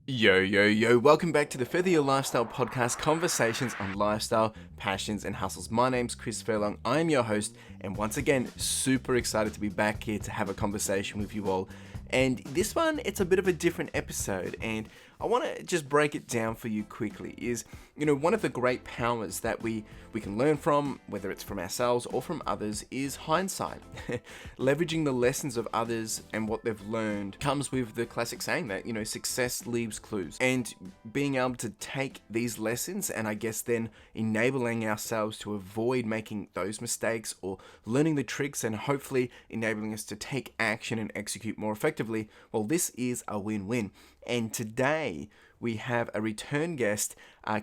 Yo, yo, yo, welcome back to the Further Your Lifestyle podcast, conversations on lifestyle, passions, and hustles. My name's Chris Furlong, I am your host, and once again, super excited to be back here to have a conversation with you all. And this one, it's a bit of a different episode, and I want to just break it down for you quickly. One of the great powers that we can learn from, whether it's from ourselves or from others, is hindsight. Leveraging the lessons of others and what they've learned comes with the classic saying that, success leaves clues. And being able to take these lessons and I guess then enabling ourselves to avoid making those mistakes or learning the tricks and hopefully enabling us to take action and execute more effectively, well, this is a win-win. And today we have a return guest,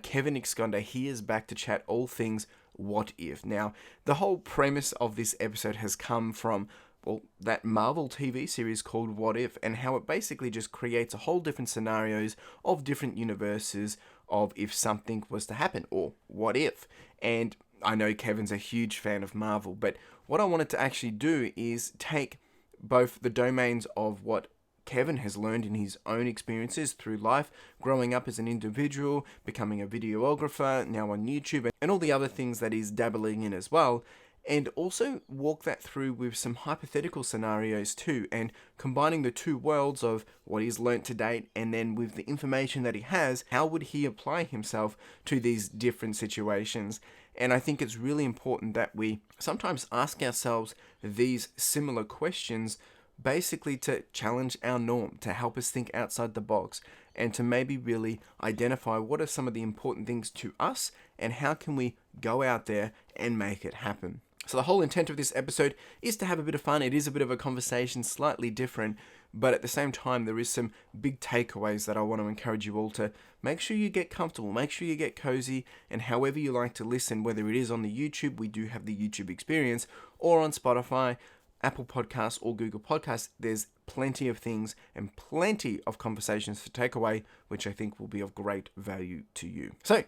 Kevin Exconde. He is back to chat all things what if. Now, the whole premise of this episode has come from, well, that Marvel TV series called What If, and how it basically just creates a whole different scenarios of different universes of if something was to happen, or what if. And I know Kevin's a huge fan of Marvel, but what I wanted to actually do is take both the domains of what Kevin has learned in his own experiences through life, growing up as an individual, becoming a videographer, now on YouTube, and all the other things that he's dabbling in as well, and also walk that through with some hypothetical scenarios too, and combining the two worlds of what he's learnt to date and then with the information that he has, how would he apply himself to these different situations. And I think it's really important that we sometimes ask ourselves these similar questions, basically to challenge our norm, to help us think outside the box, and to maybe really identify what are some of the important things to us and how can we go out there and make it happen. So the whole intent of this episode is to have a bit of fun. It is a bit of a conversation, slightly different, but at the same time there is some big takeaways that I want to encourage you all to make sure you get comfortable, make sure you get cozy, and however you like to listen, whether it is on the YouTube, we do have the YouTube experience, or on Spotify, Apple Podcasts, or Google Podcasts, there's plenty of things and plenty of conversations to take away, which I think will be of great value to you. So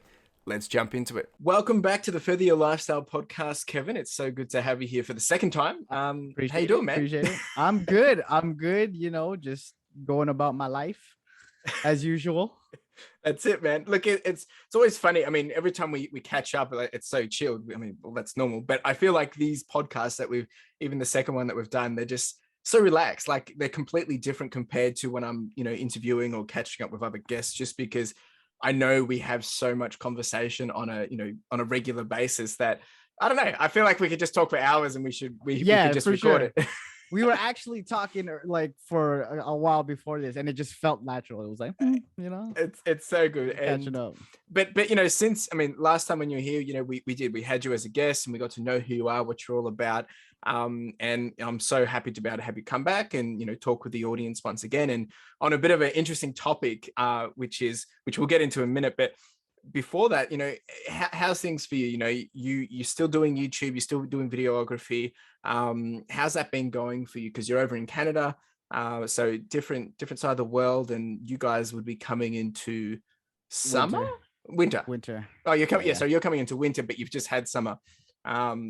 let's jump into it. Welcome back to the Further Your Lifestyle podcast, Kevin. It's so good to have you here for the second time. How you doing, man? Appreciate it. I'm good. Just going about my life as usual. That's it, man. Look, it's always funny. I mean, every time we catch up, it's so chilled. I mean, well, that's normal. But I feel like these podcasts that even the second one that we've done, they're just so relaxed. Like they're completely different compared to when I'm, interviewing or catching up with other guests, just because I know we have so much conversation on a regular basis that I don't know. I feel like we could just talk for hours and we could just record it. We were actually talking like for a while before this, and it just felt natural. It was like, it's so good. Catching up. But since last time when you were here, we had you as a guest and we got to know who you are, what you're all about. And I'm so happy to be able to have you come back and talk with the audience once again, and on a bit of an interesting topic, which we'll get into in a minute. But before that, how's things for you? You're still doing YouTube, you're still doing videography. How's that been going for you? Because you're over in Canada, so different side of the world, and you guys would be coming into summer, winter. Oh, you're coming. Yeah, so you're coming into winter, but you've just had summer,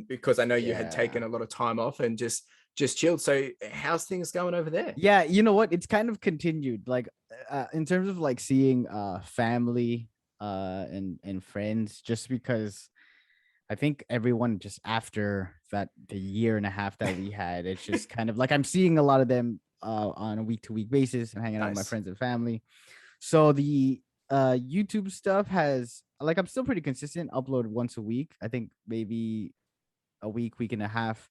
because I know you had taken a lot of time off and just chilled. So how's things going over there? Yeah, you know what? It's kind of continued, like in terms of like seeing family and friends, just because I think everyone just after the year and a half that we had, it's just kind of like I'm seeing a lot of them on a week-to-week basis and hanging out with my friends and family. So the YouTube stuff has, like, I'm still pretty consistent, upload once a week. I think maybe a week and a half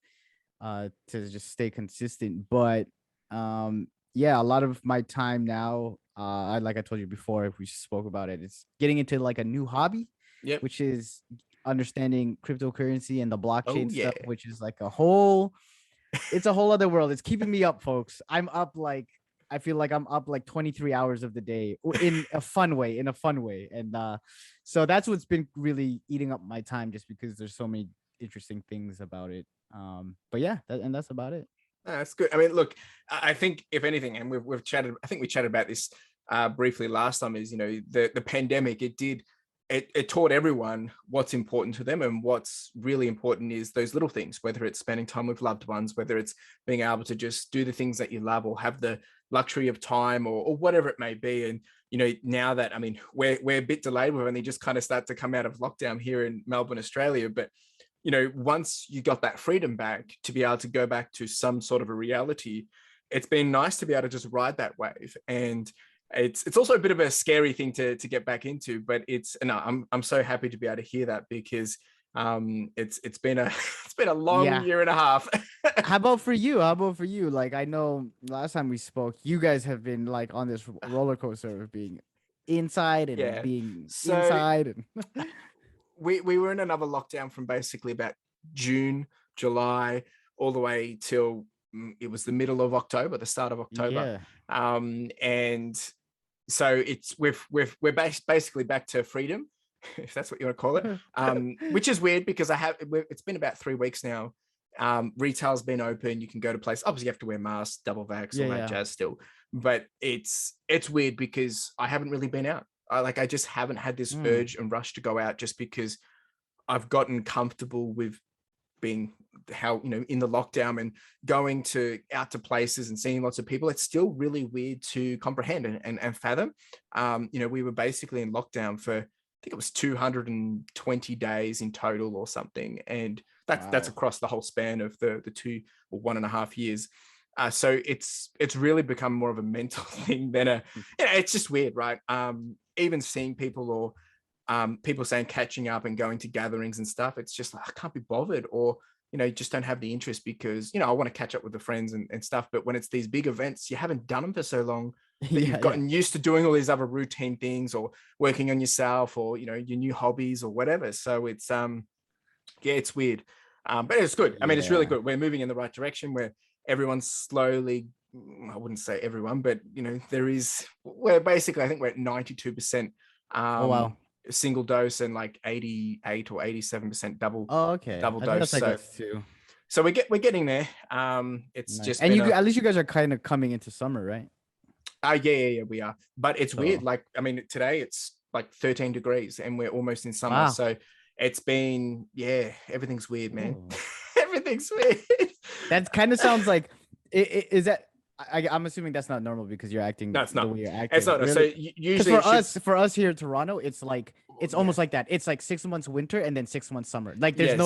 to just stay consistent. But yeah, a lot of my time now, like I told you before, if we spoke about it, it's getting into like a new hobby, which is understanding cryptocurrency and the blockchain stuff, which is like it's a whole other world. It's keeping me up, folks. I feel like I'm up like 23 hours of the day in a fun way. And so that's what's been really eating up my time, just because there's so many interesting things about it. But yeah, that's about it. That's good. I mean, look, I think if anything, and we've chatted, I think we chatted about this briefly last time, is, the pandemic, it taught everyone what's important to them, and what's really important is those little things, whether it's spending time with loved ones, whether it's being able to just do the things that you love or have the luxury of time, or whatever it may be. And now that, I mean, we're a bit delayed. We've only just kind of started to come out of lockdown here in Melbourne, Australia. But, once you got that freedom back to be able to go back to some sort of a reality, it's been nice to be able to just ride that wave. And it's also a bit of a scary thing to get back into, but I'm so happy to be able to hear that, because it's been a it's been a long year and a half. How about for you? Like, I know last time we spoke, you guys have been like on this roller coaster of being inside and being So inside. And we were in another lockdown from basically about June, July, all the way till it was the middle of October, the start of October. And so we're basically back to freedom, if that's what you want to call it, which is weird because it's been about 3 weeks now. Retail's been open. You can go to places. Obviously, you have to wear masks, double vax, all that jazz still. But it's weird because I haven't really been out. I just haven't had this urge and rush to go out, just because I've gotten comfortable with being in the lockdown and going out to places and seeing lots of people. It's still really weird to comprehend and fathom. We were basically in lockdown for, I think it was 220 days in total or something. And that's across the whole span of the 2 or 1.5 years. So it's really become more of a mental thing than it's just weird, right? Even seeing people, or people saying catching up and going to gatherings and stuff, it's just like, I can't be bothered, or just don't have the interest, because I want to catch up with the friends and stuff. But when it's these big events, you haven't done them for so long that you've gotten used to doing all these other routine things, or working on yourself, or your new hobbies or whatever. So it's it's weird, but it's good. I mean, it's really good. We're moving in the right direction, where everyone's slowly, I wouldn't say everyone, but we're basically, I think we're at 92% single dose, and like 88 or 87% double dose. So we're getting there. It's nice. Just, and at least you guys are kind of coming into summer, right? Yeah, we are. But it's weird. Like, I mean, today it's like 13 degrees and we're almost in summer. So it's been, everything's weird, man. Everything's weird. That kind of sounds like, is that, I'm assuming that's not normal because you're acting the way you're acting. It's not. Really? So usually for us here in Toronto, it's like, it's almost like that. It's like 6 months winter and then 6 months summer. Like there's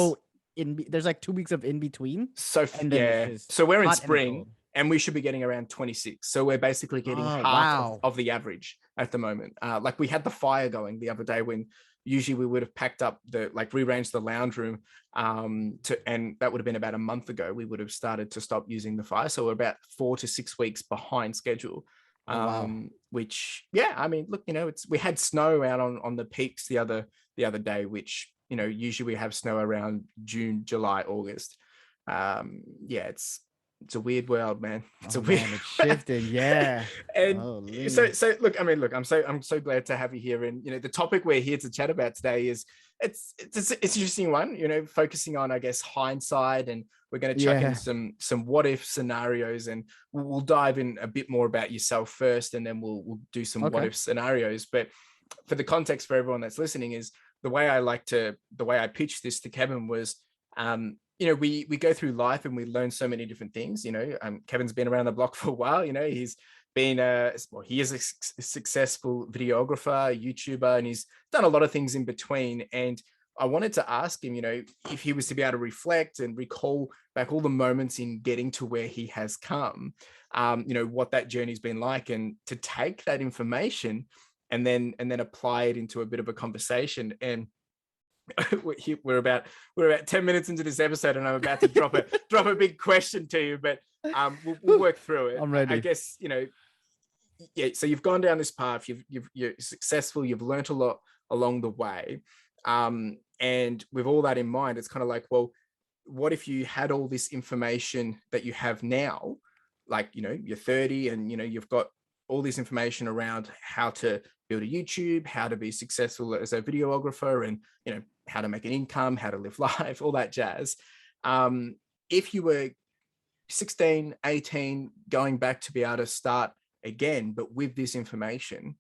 there's like 2 weeks of in between. So so we're in spring and we should be getting around 26. So we're basically getting half of the average at the moment. Like we had the fire going the other day, when usually we would have packed up rearranged the lounge room, and that would have been about a month ago. We would have started to stop using the fire. So we're about 4 to 6 weeks behind schedule. Which, I mean, look, we had snow out on the peaks the other day, which, usually we have snow around June, July, August. It's a weird world, man. It's it's shifting. And so look, I'm so glad to have you here. And the topic we're here to chat about today is it's an interesting one, focusing on, I guess, hindsight, and we're going to chuck in some what if scenarios, and we'll dive in a bit more about yourself first, and then we'll do some what if scenarios. But for the context for everyone that's listening, is the way I pitched this to Kevin was, we go through life and we learn so many different things. Kevin's been around the block for a while. He's been he is a successful videographer, YouTuber, and he's done a lot of things in between. And I wanted to ask him, if he was to be able to reflect and recall back all the moments in getting to where he has come, what that journey's been like, and to take that information and then apply it into a bit of a conversation. And we're about 10 minutes into this episode, and I'm about to drop a big question to you, but we'll work through it. I'm ready. I guess, so you've gone down this path, you're successful, you've learned a lot along the way. And with all that in mind, it's kind of like, well, what if you had all this information that you have now, like, you're 30 and, you've got all this information around how to build a YouTube, how to be successful as a videographer, and, how to make an income, how to live life, all that jazz. If you were 16, 18, going back to be able to start again, but with this information,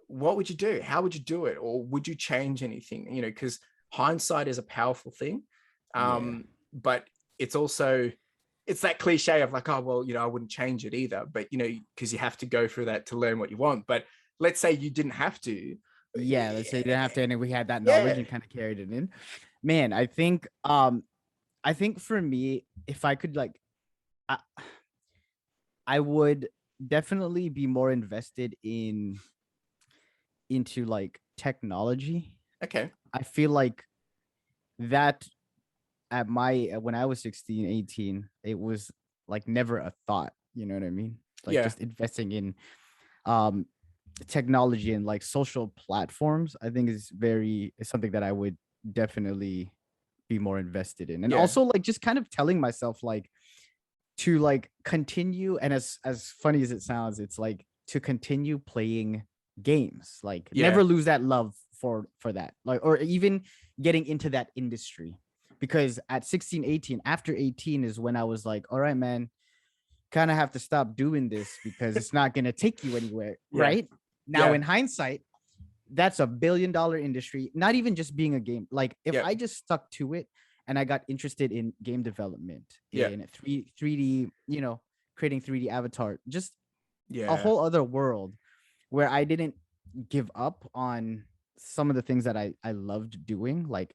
what would you do? How would you do it? Or would you change anything? Because hindsight is a powerful thing. But it's also, it's that cliche of like, oh, well, I wouldn't change it either. But, because you have to go through that to learn what you want. But let's say you didn't have to. Yeah, let's say you didn't have to, and we had that knowledge Yeah. and kind of carried it in. Man, I think for me, if I could like, I, I would definitely be more invested into like technology. Okay. I feel like that at my when I was 16, 18, it was like never a thought. You know what I mean? Like Yeah. just investing in um technology and like social platforms, I think is something that I would definitely be more invested in. And Yeah. also like just kind of telling myself like to like continue, and as funny as it sounds, it's like to continue playing games, like Yeah. never lose that love for that, like, or even getting into that industry. Because at 16, 18, after 18 is when I was like, all right, man, kind of have to stop doing this because it's not going to take you anywhere, Yeah. right? Now, Yeah. in hindsight, that's $1 billion industry. Not even just being a game. Like if Yeah. I just stuck to it and I got interested in game development, Yeah. in 3D, creating 3D avatar, just a Yeah. whole other world where I didn't give up on some of the things that I loved doing, like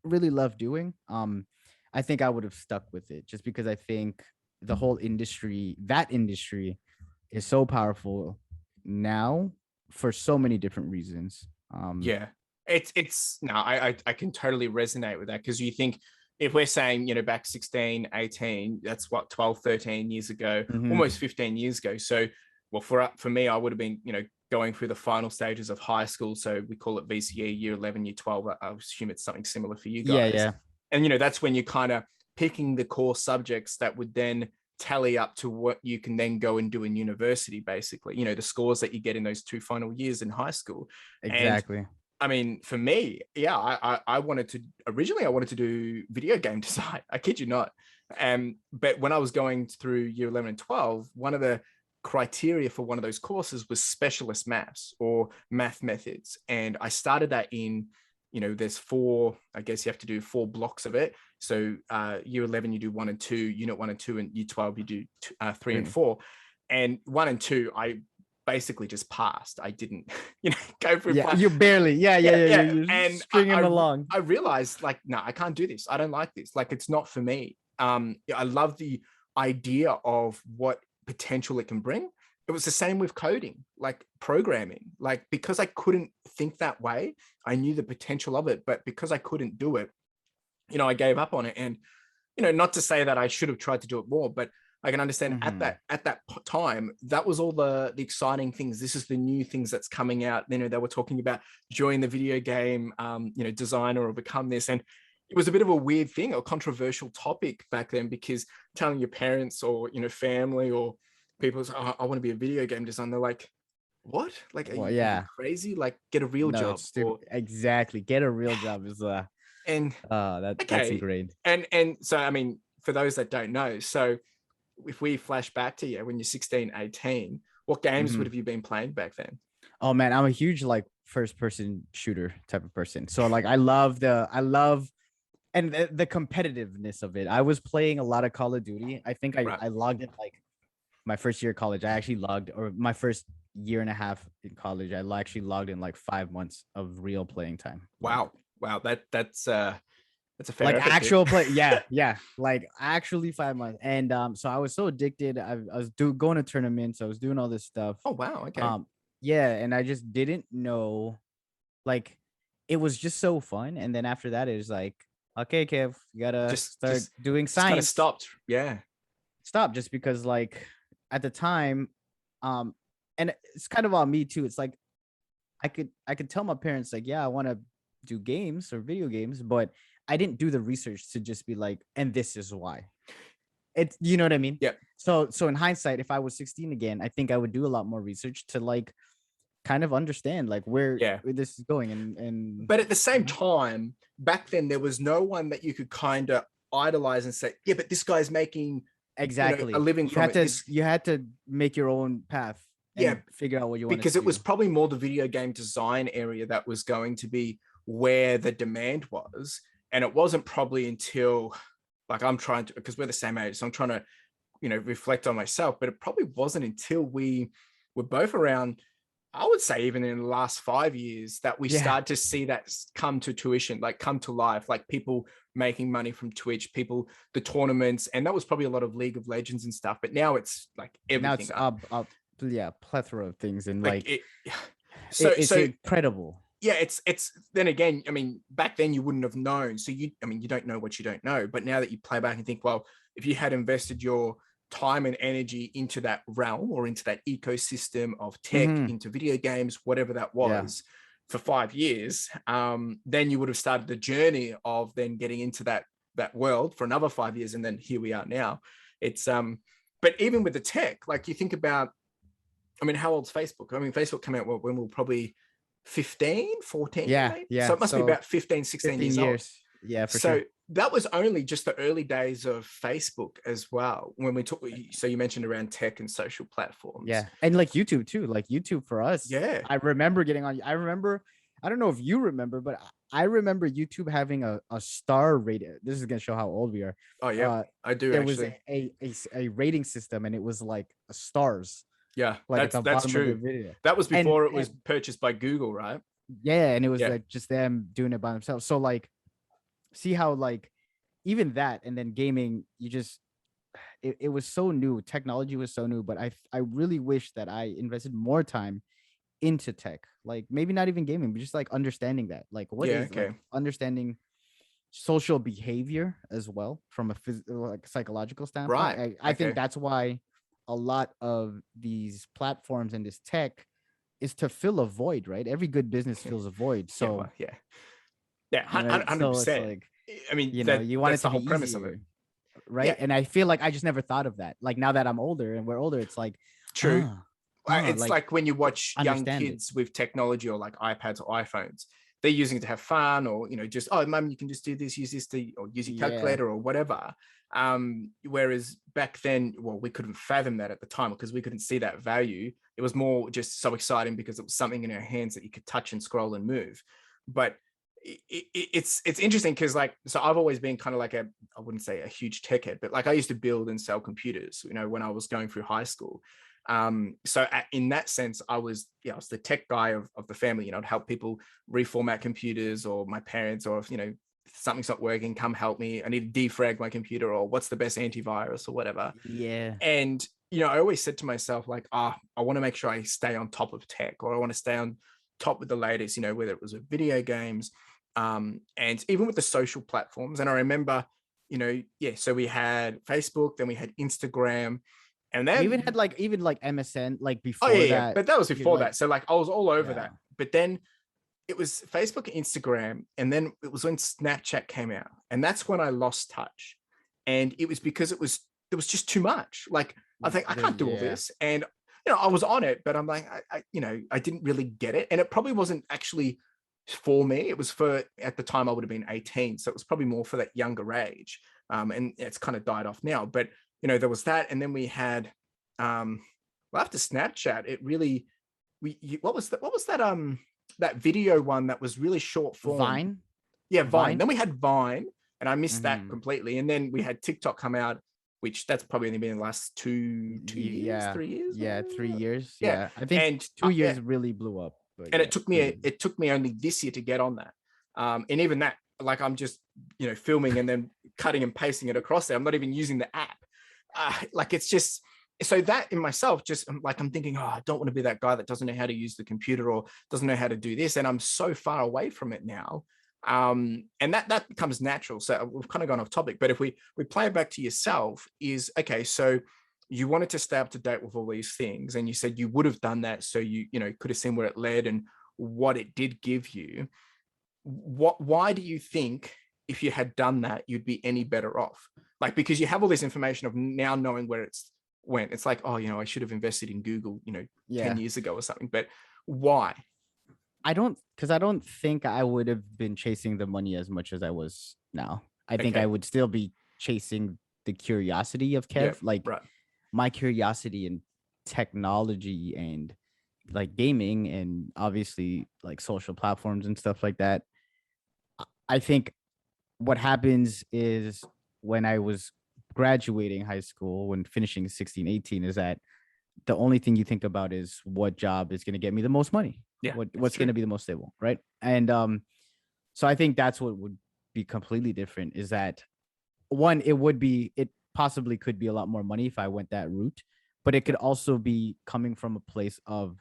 really loved doing. I think I would have stuck with it just because I think the whole industry, that industry, is so powerful now for so many different reasons. Yeah. It's no, I can totally resonate with that, because you think, if we're saying, back 16, 18, that's what, 12, 13 years ago, Mhm. almost 15 years ago. So, well, for me, I would have been, going through the final stages of high school. So we call it VCE, year 11, year 12. I assume it's something similar for you Yeah, guys. yeah. And, that's when you're kind of picking the core subjects that would then tally up to what you can then go and do in university, basically, the scores that you get in those 2 final years in high school. And Exactly. I mean, for me, yeah, I wanted to, originally I wanted to do video game design. I kid you not. But when I was going through year 11 and 12, one of the criteria for one of those courses was specialist maths or math methods. And I started that in, there's 4, I guess you have to do 4 blocks of it. So year 11, you do 1 and 2, unit 1 and 2, and year 12, you do 3 and 4. And 1 and 2, I basically just passed. I didn't, go through. Yeah, you barely. Yeah, yeah, Yeah, yeah. yeah. You're And stringing him along. I realized, like, no, I can't do this. I don't like this. Like, it's not for me. I love the idea of what potential it can bring. It was the same with coding, like programming. Like, because I couldn't think that way, I knew the potential of it, but because I couldn't do it, I gave up on it. And not to say that I should have tried to do it more, but I can understand Mhm. at that time, that was all the exciting things. This is the new things that's coming out. They were talking about join the video game, designer or become this. And it was a bit of a weird thing, a controversial topic back then, because telling your parents or, family or people, oh, I want to be a video game designer. They're like, what? Like, Well, are you yeah. crazy? Like, get a real No, job. that's Or, stupid. Exactly. Get a real job is and that's okay. ingrained. And so, I mean, for those that don't know, so if we flash back to you when you're 16, 18, what games would Mhm. have you been playing back then? Oh man, I'm a huge like first person shooter type of person. So like I love and the competitiveness of it. I was playing a lot of Call of Duty. I think I Right. I logged in like my first year of college. I actually logged, or my first year and a half in college, actually logged in like 5 months of real playing time. Wow. Wow. That's a fair Like effort, dude. actual play. Yeah, yeah. Like actually 5 months. And so I was so addicted. I was going to tournaments. I was doing all this stuff. Oh, wow. Okay. Um, yeah, and I just didn't know, like, it was just so fun. And then after that, it was like, okay, Kev, you gotta Just, start just, doing just kind of science. stopped. Yeah. Stop, just because like at the time, um, and it's kind of on me too. It's like I could tell my parents like, yeah, I want to do games or video games, but I didn't do the research to just be like, and this is why. It's, you know what I mean? Yeah. So in hindsight, if I was 16 again, I think I would do a lot more research to like kind of understand like Yeah. where this is going. And But at the same time, back then, there was no one that you could kind of idolize and say, yeah, but this guy's making, a exactly, living you from had it. to you had to make your own path Yeah, and figure out what you wanted because to it was do. probably more the video game design area that was going to be where the demand was. And it wasn't probably until, like, I'm trying to, because we're the same age, so I'm trying to, reflect on myself, but it probably wasn't until we were both around I would say even in the last 5 years that we Yeah. start to see that come to tuition, like come to life, like people making money from Twitch, people, the tournaments, and that was probably a lot of League of Legends and stuff. But now it's like Now everything. it's up, yeah, plethora of things, and Like like it. So it's so incredible. yeah, it's then again, I mean, back then you wouldn't have known. So I mean, you don't know what you don't know. But now that you play back and think, well, if you had invested your time and energy into that realm or into that ecosystem of tech, Mhm. into video games, whatever that Yeah. was, for 5 years, then you would have started the journey of then getting into that world for another 5 years, and then here we are now. It's but even with the tech, like you think about, I mean, how old's Facebook? I mean, Facebook came out when we were probably 15, 14, Yeah, maybe. So yeah. it must be So about 15, 16 15 years old. years. Yeah, for So sure. that was only just the early days of Facebook as well. When we talk, so you mentioned around tech and social platforms. Yeah. And like YouTube too. Like YouTube for us. Yeah. I remember getting on. I don't know if you remember, but I remember YouTube having a star rating. This is gonna show how old we are. Oh, yeah. Uh I do there was actually. a rating system, and it was like stars, Yeah, like at the that's bottom of the true. video. That was And before it was and purchased by Google, right? yeah, and it was Yeah. like just them doing it by themselves. So like see how like even that, and then gaming, you just it was so new. Technology was so new, but I really wish that I invested more time into tech. Like maybe not even gaming, but just like understanding that. Like what Yeah. is like Okay. understanding social behavior as well from a like psychological standpoint. Right. I think Okay. that's why a lot of these platforms and this tech is to fill a void, right? Every good business fills a void. Yeah. So Well, yeah. Yeah. Hundred so it's percent. like, I mean, you want that's it the to whole be premise of it. easier, right? Yeah. And I feel like I just never thought of that. Like now that I'm older and we're older, it's like, True. ah, ah, It's like like when you watch young understand it. kids with technology or like iPads or iPhones, they're using it to have fun, or just, oh, mum, you can just do this, use this to, or use your Yeah. calculator or whatever. Whereas back then, well, we couldn't fathom that at the time because we couldn't see that value. It was more just so exciting because it was something in our hands that you could touch and scroll and move. But it's interesting because, like, so I've always been kind of like I wouldn't say a huge tech head, but like I used to build and sell computers, when I was going through high school. So in that sense, I was the tech guy of the family. I'd help people reformat computers, or my parents, or if something's not working, come help me. I need to defrag my computer, or what's the best antivirus or whatever. Yeah. And I always said to myself, like, I want to make sure I stay on top of tech, or I want to stay on top with the latest. Whether it was with video games, and even with the social platforms. And I remember, so we had Facebook, then we had Instagram, and We even had then, like MSN like oh yeah, before yeah, that. but that was You're before like, that. So like I was all over yeah. that. But then it was Facebook and Instagram, and then it was when Snapchat came out, and that's when I lost touch. And it was because it was just too much. Like I think I can't do all Yeah. this, and I was on it, but I'm like, I didn't really get it, and it probably wasn't actually for me. It was for, at the time I would have been 18, so it was probably more for that younger age. And it's kind of died off now, but there was that, and then we had, well, after Snapchat, it really, what was that video one that was really short form? Vine. Yeah, Vine. Vine. Then we had Vine, and I missed that Mhm. completely. And then we had TikTok come out, which that's probably only been in the last two years, Yeah. 3 years. Yeah. 3 years. Yeah, Yeah. I think and 2 years really blew up. But and yeah, it took 3 me years. it took me only this year to get on that. And even that, like, I'm just filming and then cutting and pasting it across there. I'm not even using the app. Like, it's just, so that in myself, just like, I'm thinking, oh, I don't want to be that guy that doesn't know how to use the computer or doesn't know how to do this, and I'm so far away from it now. And that becomes natural. So we've kind of gone off topic, but if we play it back to yourself, is okay. So you wanted to stay up to date with all these things, and you said you would have done that, so you could have seen where it led and what it did give you. Why do you think, if you had done that, you'd be any better off? Like, because you have all this information of now knowing where it's went. It's like, oh, I should have invested in Google, 10 Yeah. years ago or something. But why? I don't think I would have been chasing the money as much as I was now. I think I Okay. would still be chasing the curiosity of Yeah. Kev. Like Right. my curiosity in technology and like gaming and obviously like social platforms and stuff like that. I think what happens is when I was graduating high school, when finishing 16, 18, is that the only thing you think about is what job is going to get me the most money, Yeah, that's what's going true. to be the most stable, right? And so I think that's what would be completely different, is that one, it possibly could be a lot more money if I went that route, but it could Yeah. also be coming from a place of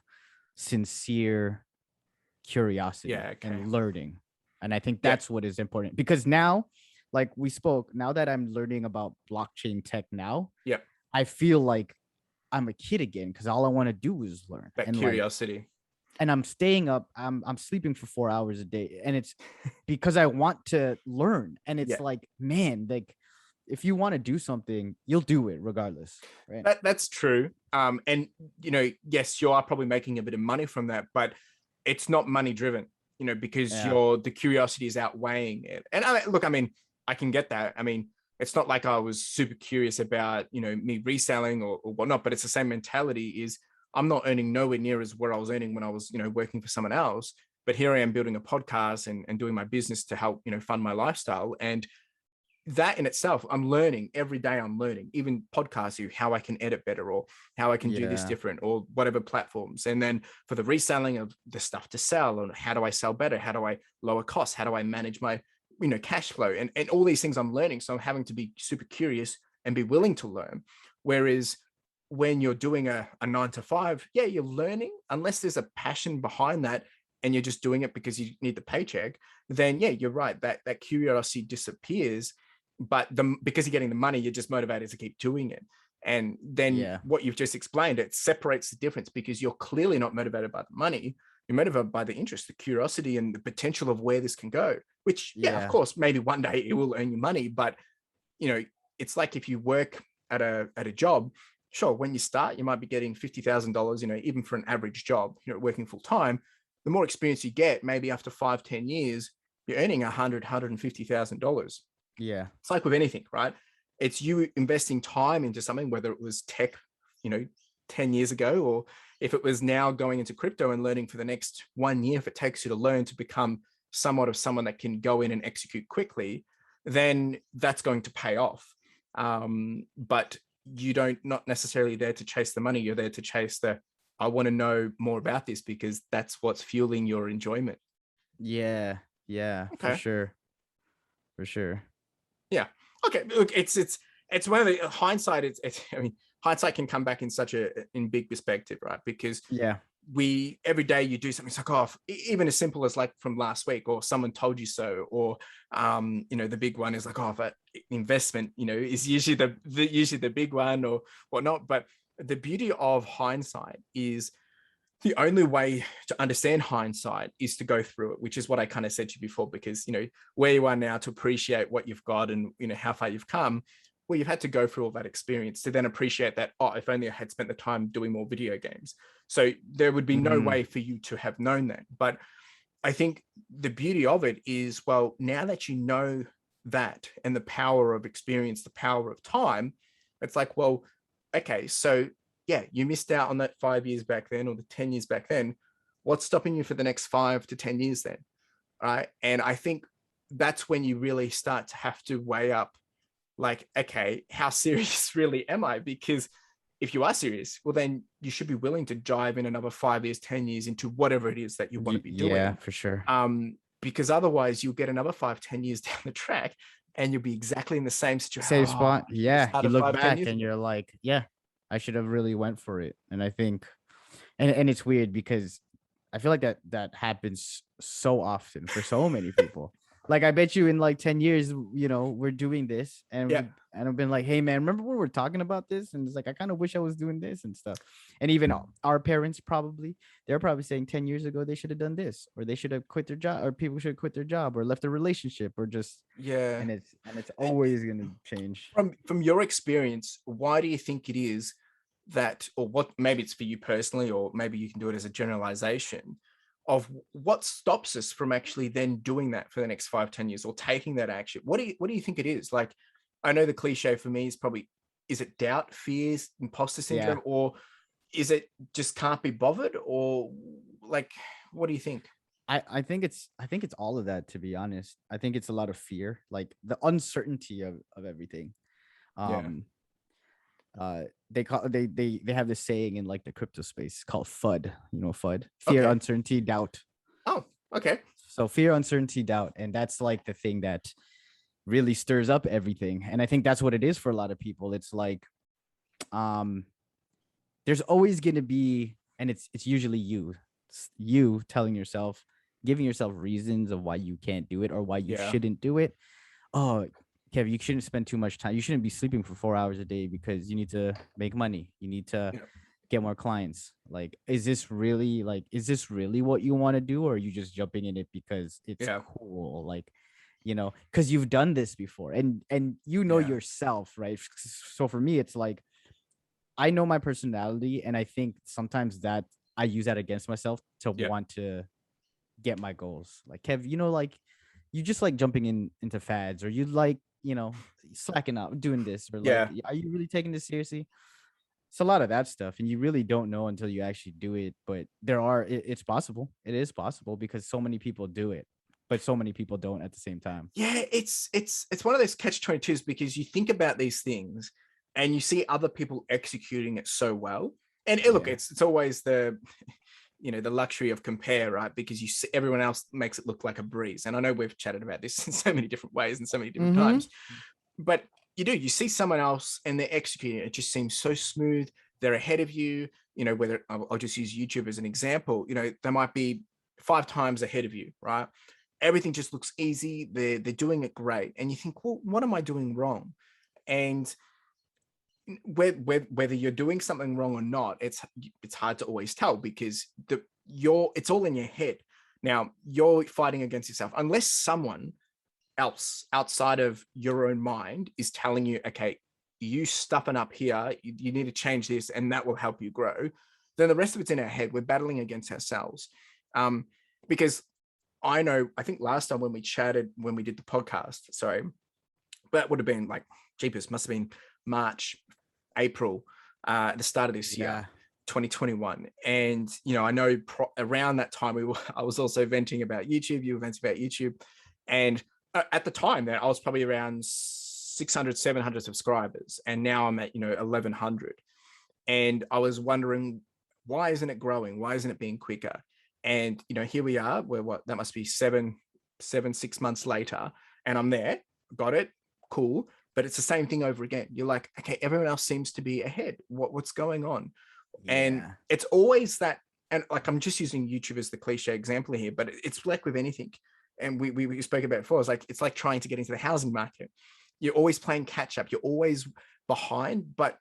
sincere Yeah. curiosity Okay. and learning. And I think Yeah. that's what is important, because now, like we spoke, now that I'm learning about blockchain tech now, Yeah. I feel like I'm a kid again, because all I want to do is learn. That And like, curiosity. and I'm staying up, I'm sleeping for 4 hours a day, and it's because I want to learn. And it's Yeah. like, man, like if you want to do something, you'll do it regardless, right? That's true. And yes, you are probably making a bit of money from that, but it's not money driven. Because Yeah, the curiosity is outweighing it. And look, I mean, I can get that. I mean, it's not like I was super curious about me reselling or whatnot, but it's the same mentality. Is I'm not earning nowhere near as where I was earning when I was working for someone else. But here I am building a podcast and doing my business to help fund my lifestyle. And that in itself, I'm learning every day. I'm learning, even podcasts, how I can edit better, or how I can do this yeah, different, or whatever platforms. And then for the reselling of the stuff to sell, and how do I sell better? How do I lower costs? How do I manage my cash flow? And all these things I'm learning. So I'm having to be super curious and be willing to learn. Whereas when you're doing a 9 to 5, yeah, you're learning, unless there's a passion behind that and you're just doing it because you need the paycheck, then yeah, you're right, that curiosity disappears. But because you're getting the money, you're just motivated to keep doing it. And then yeah, what you've just explained, it separates the difference, because you're clearly not motivated by the money. You're motivated by the interest, the curiosity, and the potential of where this can go, which, yeah, of yeah, course, maybe one day it will earn you money. But you know it's like if you work at a job. Sure, when you start, you might be getting $50,000, even for an average job, working full time. The more experience you get, maybe after 5-10 years, you're earning $150,000. yeah, It's like with anything, right? It's you investing time into something, whether it was tech, you know, 10 years ago, or if it was now going into crypto and learning for the next 1 year, if it takes you to learn to become somewhat of someone that can go in and execute quickly, then that's going to pay off. But you don't not necessarily there to chase the money. You're there to chase I want to know more about this, because that's what's fueling your enjoyment. yeah, yeah, for Okay. sure, for sure. Yeah. Okay. Look, it's one of the hindsight. It's I mean, hindsight can come back in such in big perspective, right? Because Yeah, we every day you do something, it's like, oh, even as simple as like from last week, or someone told you so, or the big one is like, oh, that investment, is usually usually the big one or whatnot. But the beauty of hindsight is the only way to understand hindsight is to go through it, which is what I kind of said to you before, because, where you are now, to appreciate what you've got and, how far you've come, well, you've had to go through all that experience to then appreciate that, oh, if only I had spent the time doing more video games. So there would be no hmm, way for you to have known that. But I think the beauty of it is, well, now that you know that, and the power of experience, the power of time, it's like, well, okay, so yeah, you missed out on that 5 years back then, or the 10 years back then. What's stopping you for the next 5 to 10 years then? Right. And I think that's when you really start to have to weigh up, like, okay, how serious really am I? Because if you are serious, well, then you should be willing to dive in another 5 years, 10 years into whatever it is that you want to be yeah, doing. for sure. Because otherwise you'll get another 5-10 years down the track and you'll be exactly in the same situation. Same Oh, spot. I should have Yeah, you started look 5-10 back years and ago. you're like, yeah, I should have really went for it. And I think, and it's weird because I feel like that happens so often for so many people. Like I bet you in like 10 years, we're doing this, Yeah. and I've been like, hey man, remember when we were talking about this? And it's like I kind of wish I was doing this and stuff. And even our parents they're probably saying 10 years ago they should have done this, or they should have quit their job, or people should quit their job or left a relationship, or just, Yeah. and it's always gonna change. From your experience, why do you think it is that, or what, maybe it's for you personally, or maybe you can do it as a generalization of what stops us from actually then doing that for the next 5-10 years, or taking that action? What do you think it is? Like, I know the cliche for me is probably, is it doubt, fears, imposter Yeah. syndrome, or is it just can't be bothered, or like, what do you think? I think it's all of that, to be honest. I think it's a lot of fear, like the uncertainty of everything. Yeah. Um They have this saying in like the crypto space called FUD. FUD, fear, Okay. uncertainty, doubt. Oh, okay. So fear, uncertainty, doubt, and that's like the thing that really stirs up everything. And I think that's what it is for a lot of people. It's like, um, there's always going to be, and it's usually you telling yourself, giving yourself reasons of why you can't do it or why you Yeah. shouldn't do it. Oh, Kev, you shouldn't spend too much time. You shouldn't be sleeping for 4 hours a day because you need to make money. You need to Yeah. get more clients. Like, is this really what you want to do? Or are you just jumping in it because it's Yeah. cool? Like, because you've done this before and Yeah. yourself, right? So for me, it's like, I know my personality, and I think sometimes that I use that against myself to Yeah. want to get my goals. Like, Kev, like you just like jumping into fads, or you like, slacking up doing this, or like, Yeah. are you really taking this seriously? It's a lot of that stuff, and you really don't know until you actually do it. But it's possible. It is possible because so many people do it, but so many people don't at the same time. Yeah, it's one of those catch-22s because you think about these things and you see other people executing it so well. And look, Yeah. it's always the the luxury of compare, right? Because you see everyone else makes it look like a breeze. And I know we've chatted about this in so many different ways and so many different Mm-hmm. times, but you see someone else and they're executing it. It just seems so smooth. They're ahead of you. Whether I'll just use YouTube as an example. They might be 5 times ahead of you, right? Everything just looks easy. They're doing it great, and you think, well, what am I doing wrong? And whether you're doing something wrong or not, it's hard to always tell because it's all in your head. Now you're fighting against yourself unless someone else outside of your own mind is telling you, okay, you stuffing up here, you need to change this, and that will help you grow. Then the rest of it's in our head. We're battling against ourselves, because I think last time when we chatted, when we did the podcast, sorry, that would have been like, jeepers, must have been March, April, at the start of this year, Yeah. 2021. And I know around that time I was also venting about YouTube. You were venting about YouTube, and at the time there I was probably around 600, 700 subscribers, and now I'm at 1100. And I was wondering, why isn't it growing? Why isn't it being quicker? And here we are. That must be 6 months later, and I'm there. Got it. Cool. But it's the same thing over again. You're like, okay, everyone else seems to be ahead. What's going on? And Yeah. it's always that. And like, I'm just using YouTube as the cliche example here, but it's like with anything. And we spoke about it before. It's like trying to get into the housing market. You're always playing catch up. You're always behind. But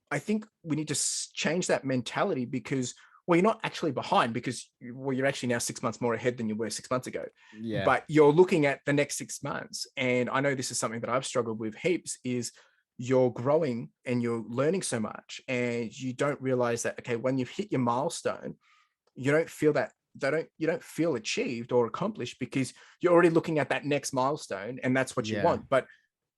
I think we need to change that mentality because, well, you're not actually behind because, well, you're actually now 6 months more ahead than you were 6 months ago. Yeah. But you're looking at the next 6 months. And I know this is something that I've struggled with heaps, is you're growing and you're learning so much and you don't realize that, okay, when you've hit your milestone, you don't feel that you don't feel achieved or accomplished because you're already looking at that next milestone and that's what you Yeah. want. But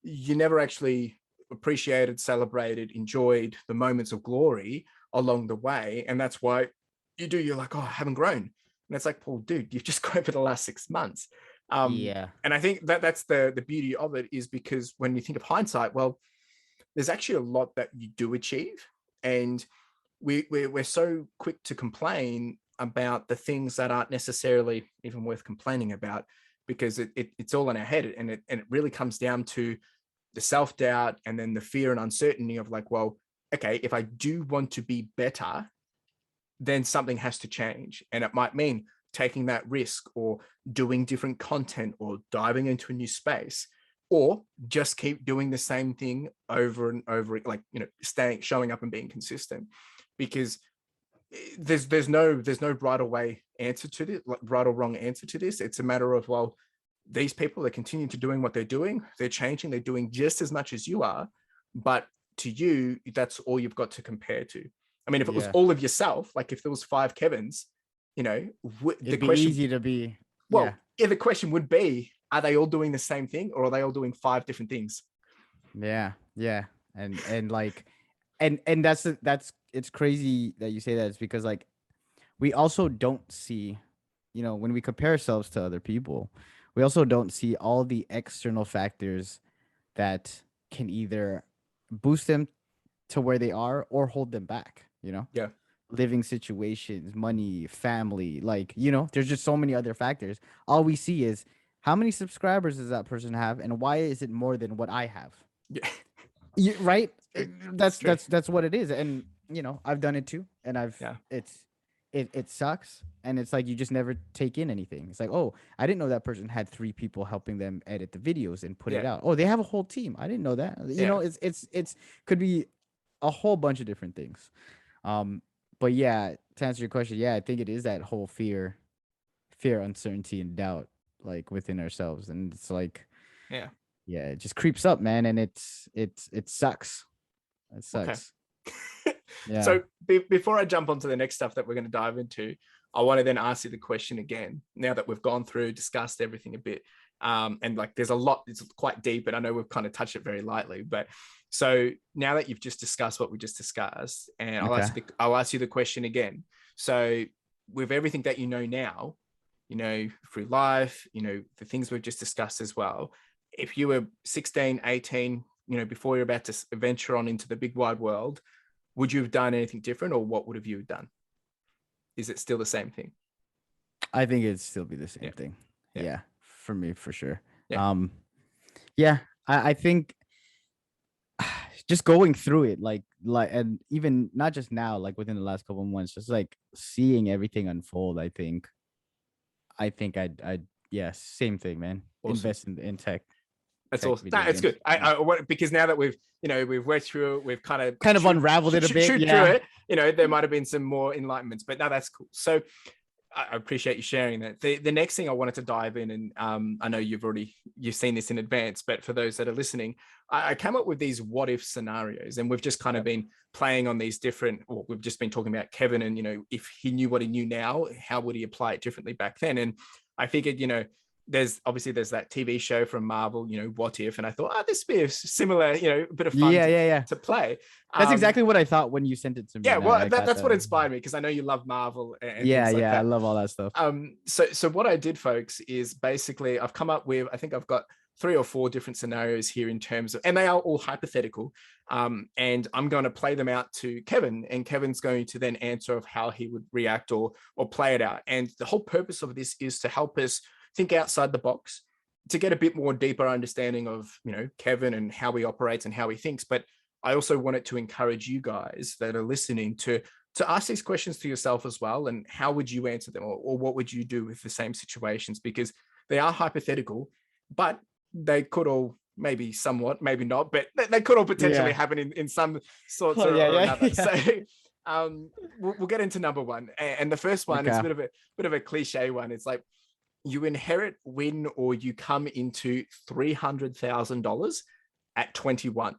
you never actually appreciated, celebrated, enjoyed the moments of glory along the way. And that's why you're like, oh, I haven't grown. And it's like, Paul, dude, you've just grown for the last 6 months. Yeah. And I think that's the beauty of it, is because when you think of hindsight, well, there's actually a lot that you do achieve. And we're so quick to complain about the things that aren't necessarily even worth complaining about, because it's all in our head. And it really comes down to the self-doubt and then the fear and uncertainty of like, well, okay, if I do want to be better, then something has to change. And it might mean taking that risk or doing different content or diving into a new space, or just keep doing the same thing over and over, like, showing up and being consistent. Because there's no right or way answer to this, like right or wrong answer to this. It's a matter of, well, these people are continuing to doing what they're doing. They're changing. They're doing just as much as you are, but to you, that's all you've got to compare to. I mean, if it was Yeah. all of yourself, like if there was 5 Kevins, the It'd be question, easy to be. Yeah. well, yeah, the question would be, are they all doing the same thing, or are they all doing 5 different things? Yeah. Yeah. And like, and that's it's crazy that you say that. It's because like we also don't see, when we compare ourselves to other people, we also don't see all the external factors that can either boost them to where they are or hold them back, Yeah. living situations, money, family, like, there's just so many other factors. All we see is how many subscribers does that person have and why is it more than what I have? Yeah. Right? True. That's It's true. that's what it is. And I've done it too. And Yeah. it sucks. And it's like you just never take in anything. It's like, oh, I didn't know that person had 3 people helping them edit the videos and put it Yeah. out. Oh, they have a whole team. I didn't know that. Yeah. It's could be a whole bunch of different things. But yeah, to answer your question, yeah, I think it is that whole fear, uncertainty, and doubt, like within ourselves. And it's like, Yeah. yeah, it just creeps up, man. And it sucks. It Okay. sucks. Yeah. So before I jump onto the next stuff that we're going to dive into, I want to then ask you the question again, now that we've gone through, discussed everything a bit. And like, there's a lot, it's quite deep, and I know we've kind of touched it very lightly, but so now that you've just discussed what we just discussed, and Okay. I'll ask you the question again. So with everything that you know now, through life, the things we've just discussed as well, if you were 16, 18, before you're about to venture on into the big wide world, would you have done anything different, or what would have you done? Is it still the same thing? I think it'd still be the same Yeah. thing. Yeah. Yeah. For me, for sure. Yeah. Yeah. I think just going through it, and even not just now, like within the last couple of months, just like seeing everything unfold. I'd yeah, same thing, man. Awesome. Invest in tech. That's tech awesome. video It's games. good. Because now that we've worked through it, we've kind of Unraveled it a bit. chewed Yeah. through it. There might have been some more enlightenments, but no, that's cool. So I appreciate you sharing that. The next thing I wanted to dive in, and I know you've seen this in advance, but for those that are listening, I came up with these what if scenarios, and we've just kind of been playing on these different. Well, we've just been talking about Kevin, and if he knew what he knew now, how would he apply it differently back then? And I figured, there's that TV show from Marvel, What If, and I thought, this would be a similar, bit of fun to play. That's exactly what I thought when you sent it to me. Yeah, well, that's that. What inspired me, because I know you love Marvel and yeah, things like that. I love all that stuff. So what I did, folks, is basically I've come up with, I think I've got 3 or 4 different scenarios here in terms of, and they are all hypothetical. And I'm going to play them out to Kevin, and Kevin's going to then answer of how he would react or play it out. And the whole purpose of this is to help us think outside the box, to get a bit more deeper understanding of, Kevin and how he operates and how he thinks. But I also wanted to encourage you guys that are listening to ask these questions to yourself as well. And how would you answer them, or what would you do with the same situations? Because they are hypothetical, but they could all, maybe somewhat, maybe not, but they could all potentially happen in some sorts or another. Yeah. So we'll get into number one. And the first one is a bit of a cliche one. It's like, you inherit, win, or you come into $300,000 at 21.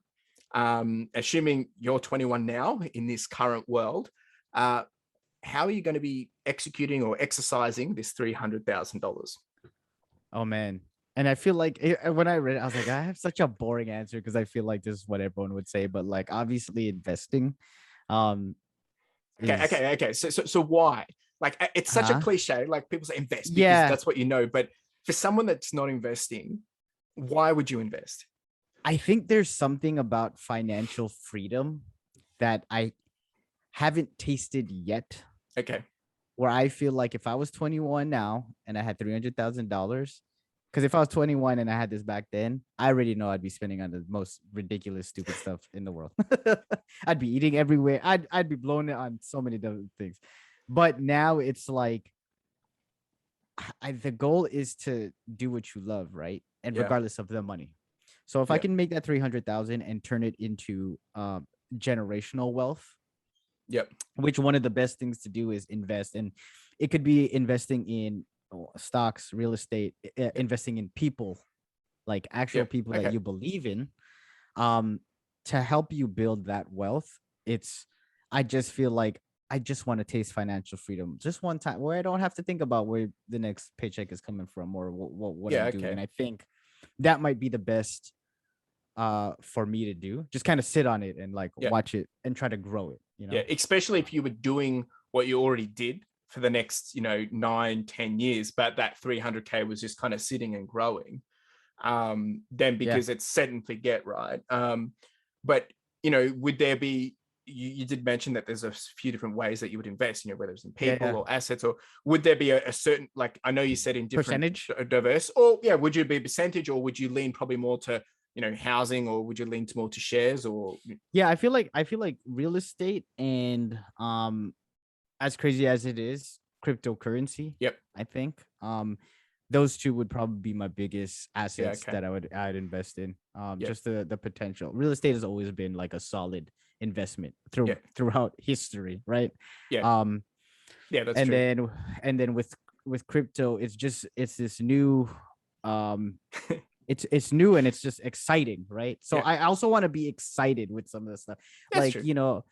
Assuming you're 21 now in this current world, how are you going to be executing or exercising this $300,000? Oh man. And I feel like when I read it, I was like, I have such a boring answer, because I feel like this is what everyone would say, but like obviously investing. Okay. So why? Like, it's such a cliche. Like, people say invest because that's what you know. But for someone that's not investing, why would you invest? I think there's something about financial freedom that I haven't tasted yet. Okay. Where I feel like if I was 21 now and I had $300,000, because if I was 21 and I had this back then, I already know I'd be spending on the most ridiculous, stupid stuff in the world. I'd be eating everywhere. I'd be blowing it on so many different things. But now it's like, the goal is to do what you love, right? And regardless of the money. So if I can make that 300,000 and turn it into generational wealth, which one of the best things to do is invest. And it could be investing in stocks, real estate, investing in people, like actual people that you believe in, to help you build that wealth. I just feel like I just want to taste financial freedom just one time, where I don't have to think about where the next paycheck is coming from or what I'm doing. And I think that might be the best for me to do. Just kind of sit on it and like watch it and try to grow it, Yeah, especially if you were doing what you already did for the next 9-10 years, but that 300K was just kind of sitting and growing, then because it's set and forget, right? But would there be, you did mention that there's a few different ways that you would invest, whether it's in people or assets, or would there be a certain, like, I know you said in different percentage, diverse, or would you be a percentage, or would you lean probably more to, housing, or would you lean more to shares, or? Yeah, I feel like real estate and as crazy as it is, cryptocurrency. Yep. I think those two would probably be my biggest Yeah, assets okay. that I'd invest in. Yep. Just the potential. Real estate has always been like a solid investment Yeah. throughout history, right? Yeah. Yeah, that's and true. then with crypto, it's this new it's new and it's just exciting, right? So Yeah. I also want to be excited with some of this stuff. That's Like, true.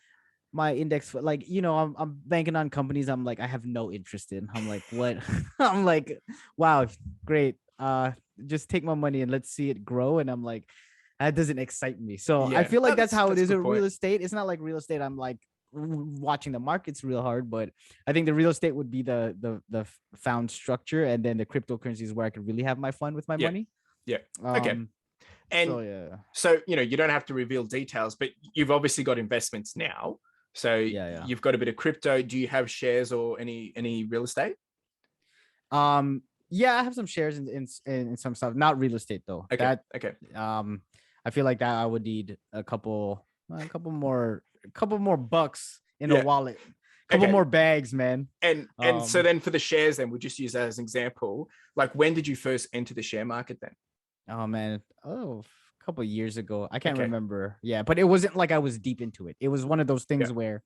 my index, like, I'm banking on companies I'm like, I have no interest in. I'm like, what? I'm like, wow, great. Just take my money and let's see it grow. And I'm like, that doesn't excite me. So I Yeah. feel like that's how it That's a is good with real point. estate. It's not like real estate I'm like watching the markets real hard, but I think the real estate would be the found structure, and then the cryptocurrency is where I could really have my fun with my Yeah. money. Yeah. Okay. And So yeah. so, you don't have to reveal details, but you've obviously got investments now. So Yeah. you've got a bit of crypto. Do you have shares or any real estate? Yeah, I have some shares in some stuff, not real estate though. Okay. That Okay. I feel like that I would need a couple more bucks in a Yeah. wallet, couple Okay. more bags, man. And so then for the shares, then we'll just use that as an example. Like, when did you first enter the share market then? Oh man, a couple years ago. I can't Okay. remember. Yeah, but it wasn't like I was deep into it. It was one of those things Yeah. where,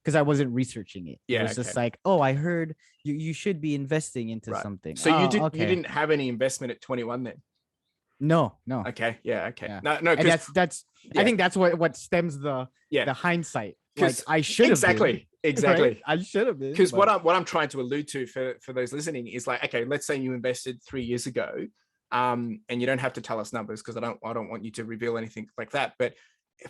because I wasn't researching it. It Yeah. was Okay. just like, oh, I heard you should be investing into Right. something. So Oh, you okay. didn't have any investment at 21 then? No. Okay. Yeah. Okay. Yeah. No. And Because that's I yeah. think that's what stems the Yeah. hindsight. Like, Because I should have been, exactly. right? I should have been. Because But what I'm trying to allude to for those listening is, like, okay, let's say you invested 3 years ago, and you don't have to tell us numbers because I don't want you to reveal anything like that. But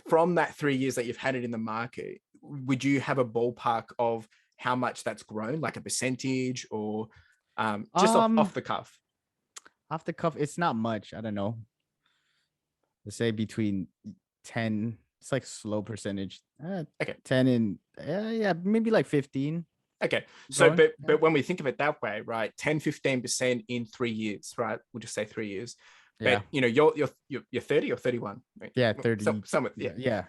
from that 3 years that you've had it in the market, would you have a ballpark of how much that's grown, like a percentage, or just off the cuff? off the cuff, it's not much. I don't know. Let's say between 10. It's like slow percentage. Okay. 10 and yeah, maybe like 15. Okay. So, Growing. but when we think of it that way, right, 10-15% in 3 years, right? We'll just say 3 years. Yeah. But you're 30 or 31. Right? Yeah, 30. Somewhat, Yeah.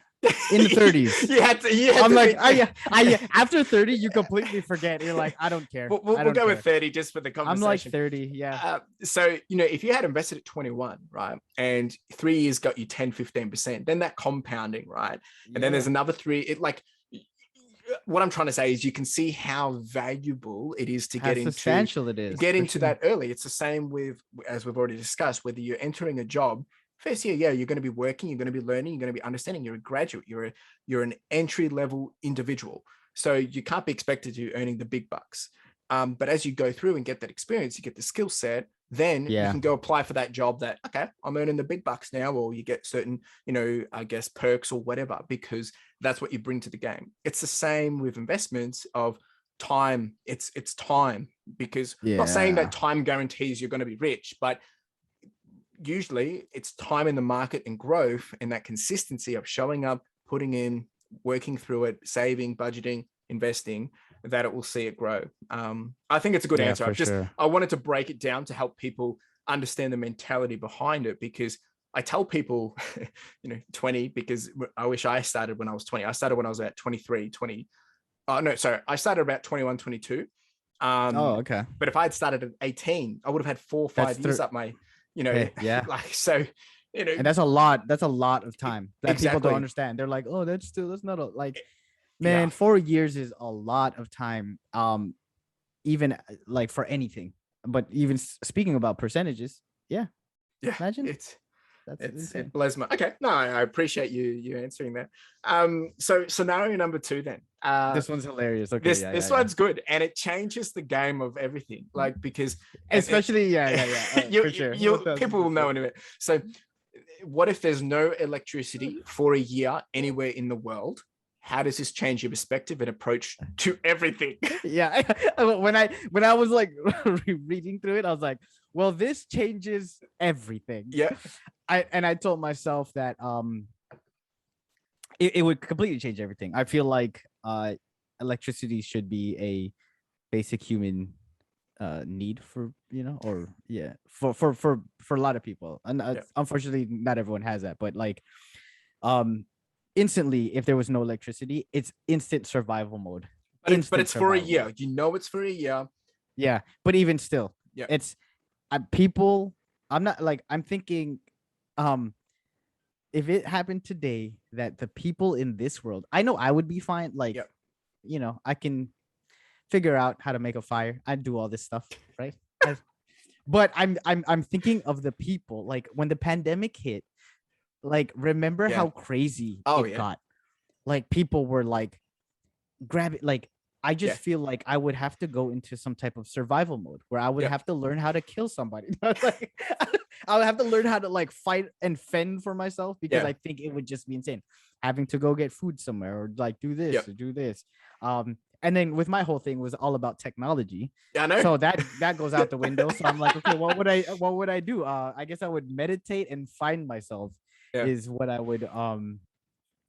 In the 30s. you had I'm to like, I after 30, you completely forget. You're like, I don't care. we'll go with 30 just for the conversation. I'm like 30. Yeah. So, if you had invested at 21, right, and 3 years got you 10-15%, then that compounding, right? And then there's another three. What I'm trying to say is, you can see how valuable it is to get into that early. It's the same with, as we've already discussed, whether you're entering a job. First year, yeah, you're going to be working, you're going to be learning, you're going to be understanding. You're a graduate, you're an entry level individual, so you can't be expected to be earning the big bucks. But as you go through and get that experience, you get the skill set, then you can go apply for that job that, okay, I'm earning the big bucks now, or you get certain, I guess, perks or whatever, because that's what you bring to the game. It's the same with investments of time. It's time, because I'm not saying that time guarantees you're going to be rich, but usually it's time in the market and growth and that consistency of showing up, putting in, working through it, saving, budgeting, investing, that it will see it grow. I think it's a good answer. I wanted to break it down to help people understand the mentality behind it, because I tell people, 20, because I wish I started when I was 20. I started when I was about 23, 20. No, sorry. I started about 21, 22. Okay. But if I had started at 18, I would have had 4 or 5 years up my, like, so, and that's a lot of time that people don't Exactly. understand. They're like, oh, that's not a, like, man, 4 years is a lot of time. Even like for anything, but even speaking about percentages, imagine it blows my. Okay, no, I appreciate you answering that. So scenario number 2 then. This one's hilarious. Okay, this one's good, and it changes the game of everything. Like, because especially for sure. People will know in a bit. So, what if there's no electricity for a year anywhere in the world? How does this change your perspective and approach to everything? Yeah. When I was like reading through it, I was like, well, this changes everything. Yeah. I told myself that it would completely change everything. I feel like electricity should be a basic human need for, or yeah, for a lot of people, and Yeah. unfortunately not everyone has that, but like um instantly, if there was no electricity, it's instant survival mode. But Instant it's for a survival year. mode. It's for a year. Yeah, but even still, Yeah. it's people. I'm not like, I'm thinking, um if it happened today, that the people in this world, I know I would be fine. Like, Yeah. I can figure out how to make a fire. I do all this stuff, right? But I'm thinking of the people, like when the pandemic hit. Like, remember Yeah. how crazy Oh it yeah. got? Like, people were like, grab it. Like, I Yeah. just feel like I would have to go into some type of survival mode where I would Yeah. have to learn how to kill somebody. Like, I would have to learn how to like fight and fend for myself, because Yeah. I think it would just be insane having to go get food somewhere, or like do Yeah. this or do this. And then with my whole thing was all about technology. Yeah. I know. So that goes out the window. So I'm like, okay, what would I do? I guess I would meditate and find myself, Yeah. is what I would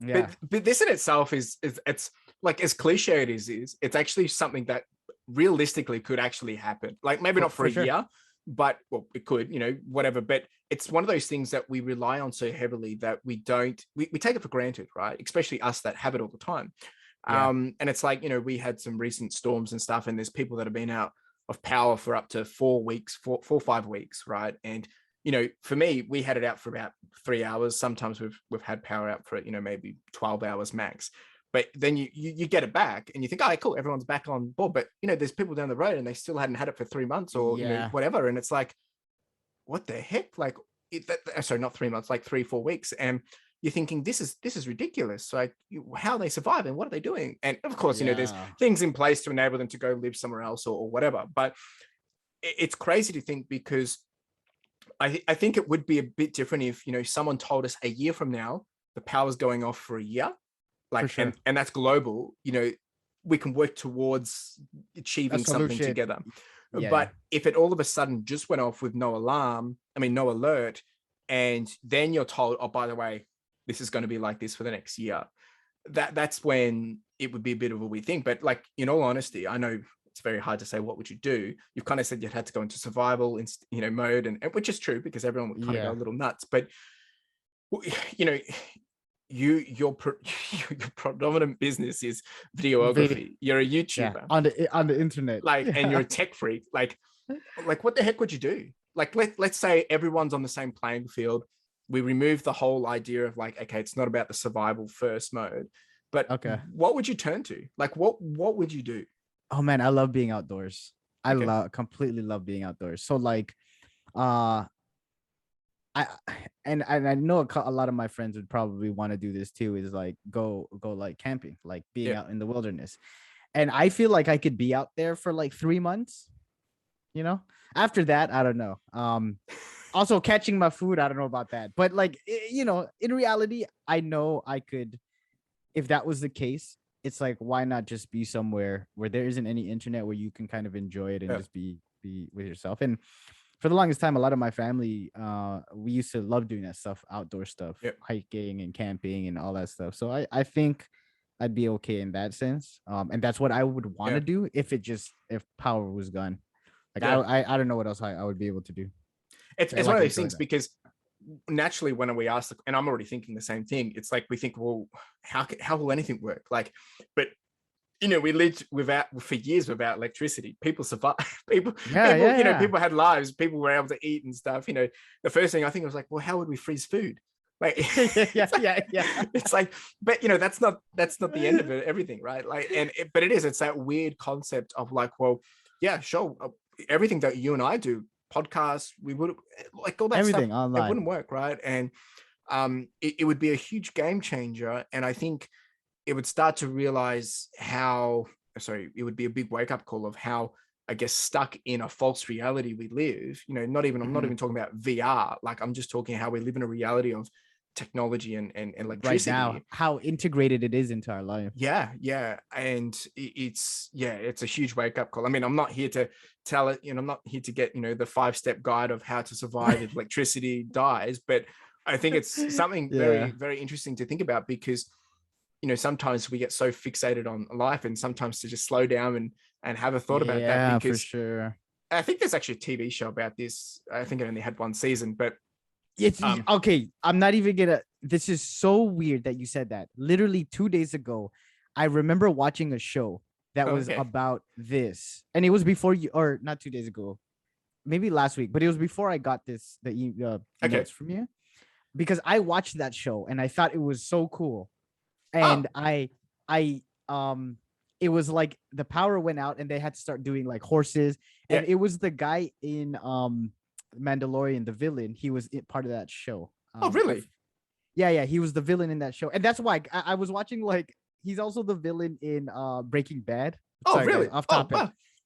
yeah. But this in itself is it's like, as cliche it is it's actually something that realistically could actually happen. Like, maybe not for For a sure. year, but well, it could, whatever. But it's one of those things that we rely on so heavily that we take it for granted, right? Especially us that have it all the time. Yeah. And it's like, we had some recent storms and stuff, and there's people that have been out of power for up to 4 weeks, 5 weeks, right? And for me, we had it out for about 3 hours. Sometimes we've had power out for maybe 12 hours max. But then you get it back and you think, oh, cool, everyone's back on board. But there's people down the road and they still hadn't had it for 3 months, or Yeah. whatever. And it's like, what the heck? Like, sorry, not 3 months, like 3-4 weeks. And you're thinking, this is ridiculous. Like, how are they surviving? What are they doing? And of course, there's Yeah. things in place to enable them to go live somewhere else, or whatever. But it's crazy to think, because I think it would be a bit different if someone told us a year from now the power's going off for a year, For like, sure. and that's global. We can work towards A achieving something solution. together. Yeah. But if it all of a sudden just went off with no alarm, no alert, and then you're told, oh, by the way, this is going to be like this for the next year, that's when it would be a bit of a weird thing. But like, in all honesty, I know it's very hard to say what would you do. You've kind of said you had to go into survival mode, and which is true, because everyone would kind of go Yeah. a little nuts. But you know your predominant business is Video. videography. You're a Yeah. YouTuber, On the internet. like, and you're Yeah. a tech freak. Like what the heck would you do? Like, let's say everyone's on the same playing field. We remove the whole idea of like, okay, it's not about the survival first mode, but Okay. what would you turn to? Like, what would you do? Oh man, I love being outdoors. I Okay. completely love being outdoors. So like, uh, I and I know a lot of my friends would probably want to do this too. Is like go like camping, like being Yeah. out in the wilderness. And I feel like I could be out there for like 3 months. After that, I don't know. Also catching my food, I don't know about that. But like, in reality, I know I could. If that was the case, it's like, why not just be somewhere where there isn't any internet, where you can kind of enjoy it and Yeah. just be with yourself. And for the longest time, a lot of my family, we used to love doing that stuff, outdoor stuff, Yeah. hiking and camping and all that stuff. So I think I'd be okay in that sense. And that's what I would want Yeah. to do if power was gone. Like, Yeah. I don't know what else I would be able to do. It's I one like of those enjoy things, that. because naturally when we ask, and I'm already thinking the same thing, it's like we think, well, how will anything work? Like, but we lived for years without electricity. People survived. Yeah, yeah, People had lives. People were able to eat and stuff. The first thing I think was like, well, how would we freeze food? Like, yeah. Yeah. it's like, but that's not the end of it, everything, right? Like, but it is. It's that weird concept of like, well, yeah, sure, everything that you and I do, podcasts, we would, like, all that stuff, Everything it online. wouldn't work, right? And it would be a huge game changer, and I think it would start to realize how, sorry, it would be a big wake up call of how, I guess, stuck in a false reality we live. I'm not even talking about VR. Like, I'm just talking how we live in a reality of technology and Right now, electricity. how integrated it is into our life. Yeah. And it's a huge wake up call. I mean, I'm not here to tell it, I'm not here to get, the 5-step guide of how to survive if electricity dies, but I think it's something very, Yeah. very interesting to think about, because sometimes we get so fixated on life, and sometimes to just slow down and have a thought about that, Yeah, for because sure. I think there's actually a TV show about this. I think it only had one season, but It's um, okay. I'm not even gonna. This is so weird that you said that. Literally 2 days ago, I remember watching a show that oh, was okay, about this, and it was before you, or not 2 days ago, maybe last week, but it was before I got the okay, notes from you, because I watched that show and I thought it was so cool, oh, and I it was like the power went out and they had to start doing like horses, yeah, and it was the guy in Mandalorian, the villain. He was part of that show. oh, really? Yeah, he was the villain in that show, and that's why I was watching. Like, he's also the villain in Breaking Bad. Oh, Sorry, guys, really? off Oh, topic.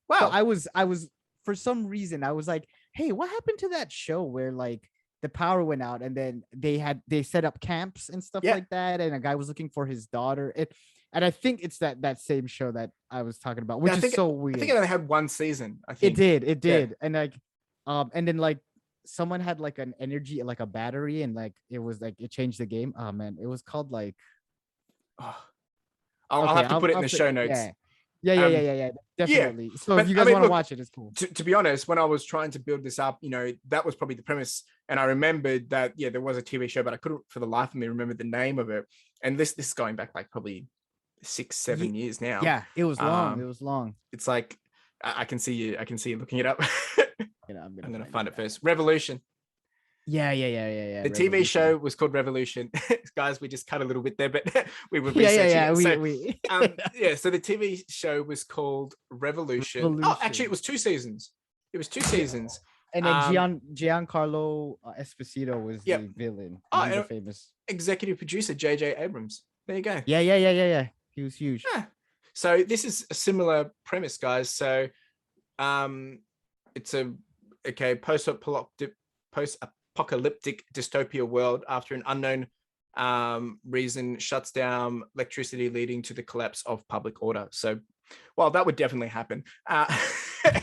wow, So wow, I was for some reason I was like, hey, what happened to that show where like the power went out and then they set up camps and stuff yeah, like that, and a guy was looking for his daughter. And I think it's that same show that I was talking about, yeah. which is so I think weird. it only had one season. I It think. did, it Yeah. did, and like, and then like someone had like an energy, like a battery, and like it was like it changed the game. Oh man, it was called like, Oh, I'll okay, have to put it in I'll the say, show notes. yeah, Um, yeah, yeah, yeah, definitely. So if but you I guys mean, want to look. watch it, it's cool. To be honest, when I was trying to build this up, that was probably the premise. And I remembered that, yeah, there was a TV show, but I couldn't for the life of me remember the name of it. And this is going back like probably 6-7 years now. Yeah, it was long. It Um, was long. it's like I can see you looking it up. I'm I'm gonna gonna find it find it now. first. Revolution. Yeah. The TV Revolution. show was called Revolution. Guys, we just cut a little bit there, but we were Yeah, researching yeah. it. So We yeah, so the TV show was called Revolution. Oh, actually, it Revolution. was 2 seasons. It was two Yeah. seasons. And then Um, Giancarlo Esposito was yeah. the villain, and Oh, he's a and famous. executive producer J.J. Abrams. There you go. Yeah. He was huge. Yeah. So this is a similar premise, guys. So um, it's a post-apocalyptic dystopia world after an unknown reason shuts down electricity, leading to the collapse of public order. So, well, that would definitely happen.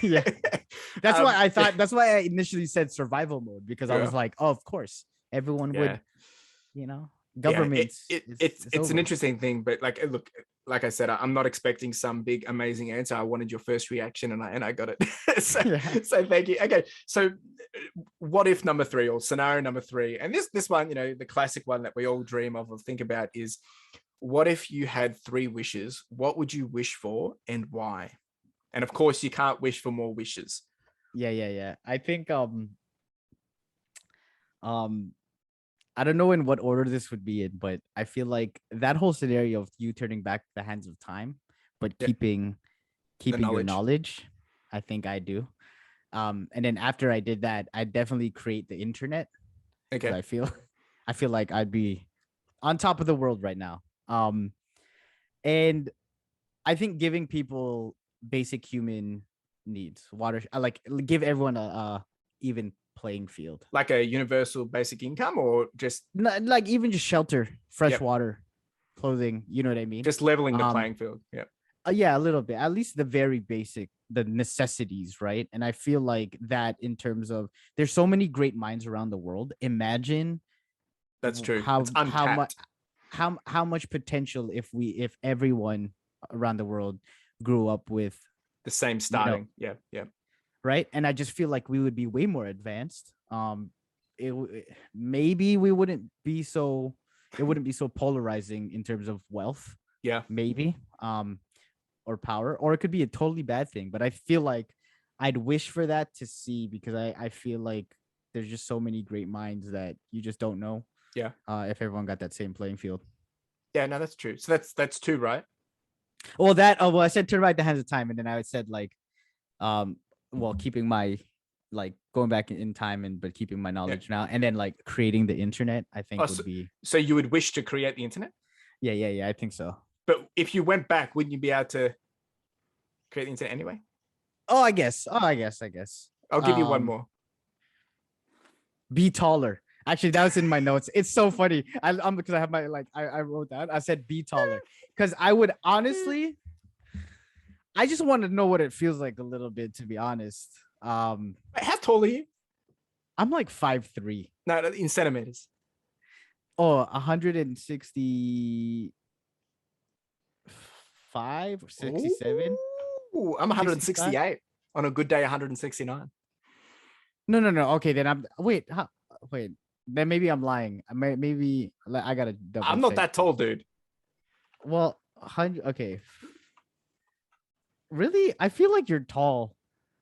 Yeah. That's why I thought. Yeah, That's why I initially said survival mode, because I yeah, was like, oh, of course, everyone yeah. would, you know, Yeah, governments. it's an Over. interesting thing, but like, look, like I said, I'm not expecting some big amazing answer. I wanted your first reaction, and I got it. so, Yeah. so thank you. Okay, so what if number three, or scenario number three, and this one, the classic one that we all dream of or think about is, what if you had three wishes? What would you wish for, and why? And of course, you can't wish for more wishes. Yeah. I think um I don't know in what order this would be in, but I feel like that whole scenario of you turning back the hands of time, but Yeah, the keeping your knowledge. knowledge, I think I do. And then after I did that, I'd definitely create the internet, because Okay, I feel like I'd be on top of the world right now. And I think giving people basic human needs, water, like give everyone a even playing field. like a universal basic income, or just Like even just shelter, fresh yep, water, clothing, you know what I mean? just leveling the Um playing field. Yeah. yeah, a little bit. At least the very basic, the necessities, right? And I feel like that in terms of, there's so many great minds around the world. Imagine That's true. It's how much untapped. how much potential if everyone around the world grew up with, The same you know, starting. Yeah, yeah. right? And I just feel like we would be way more advanced. Maybe we wouldn't be so, it wouldn't be so polarizing in terms of wealth, Yeah. maybe, or power, or it could be a totally bad thing. But I feel like I'd wish for that to see, because I feel like there's just so many great minds that you just don't know. Yeah. If everyone got that same playing field. Yeah, no, that's true. So that's two, right? Well, I said turn back the hands of time, and then I said like, well, keeping my, like going back in time, but keeping my knowledge now, and then like creating the internet, I think would be. So you would wish to create the internet? Yeah, I think so. But if you went back, wouldn't you be able to create the internet anyway? I guess. I'll give you one more. Be taller. Actually, that was in my notes. It's so funny. I'm because I have my, like, I wrote that. I said be taller, because I would honestly, I just want to know what it feels like a little bit, to be honest. Wait, how tall are you? I'm like 5'3". No, in centimeters. Oh, 160. 65 or 67. Ooh, I'm 65? 168 on a good day. 169. No. Okay, then wait. Then maybe I'm lying. Maybe I gotta double I'm not check. that tall, dude. Well, 100. Okay, really? I feel like you're tall.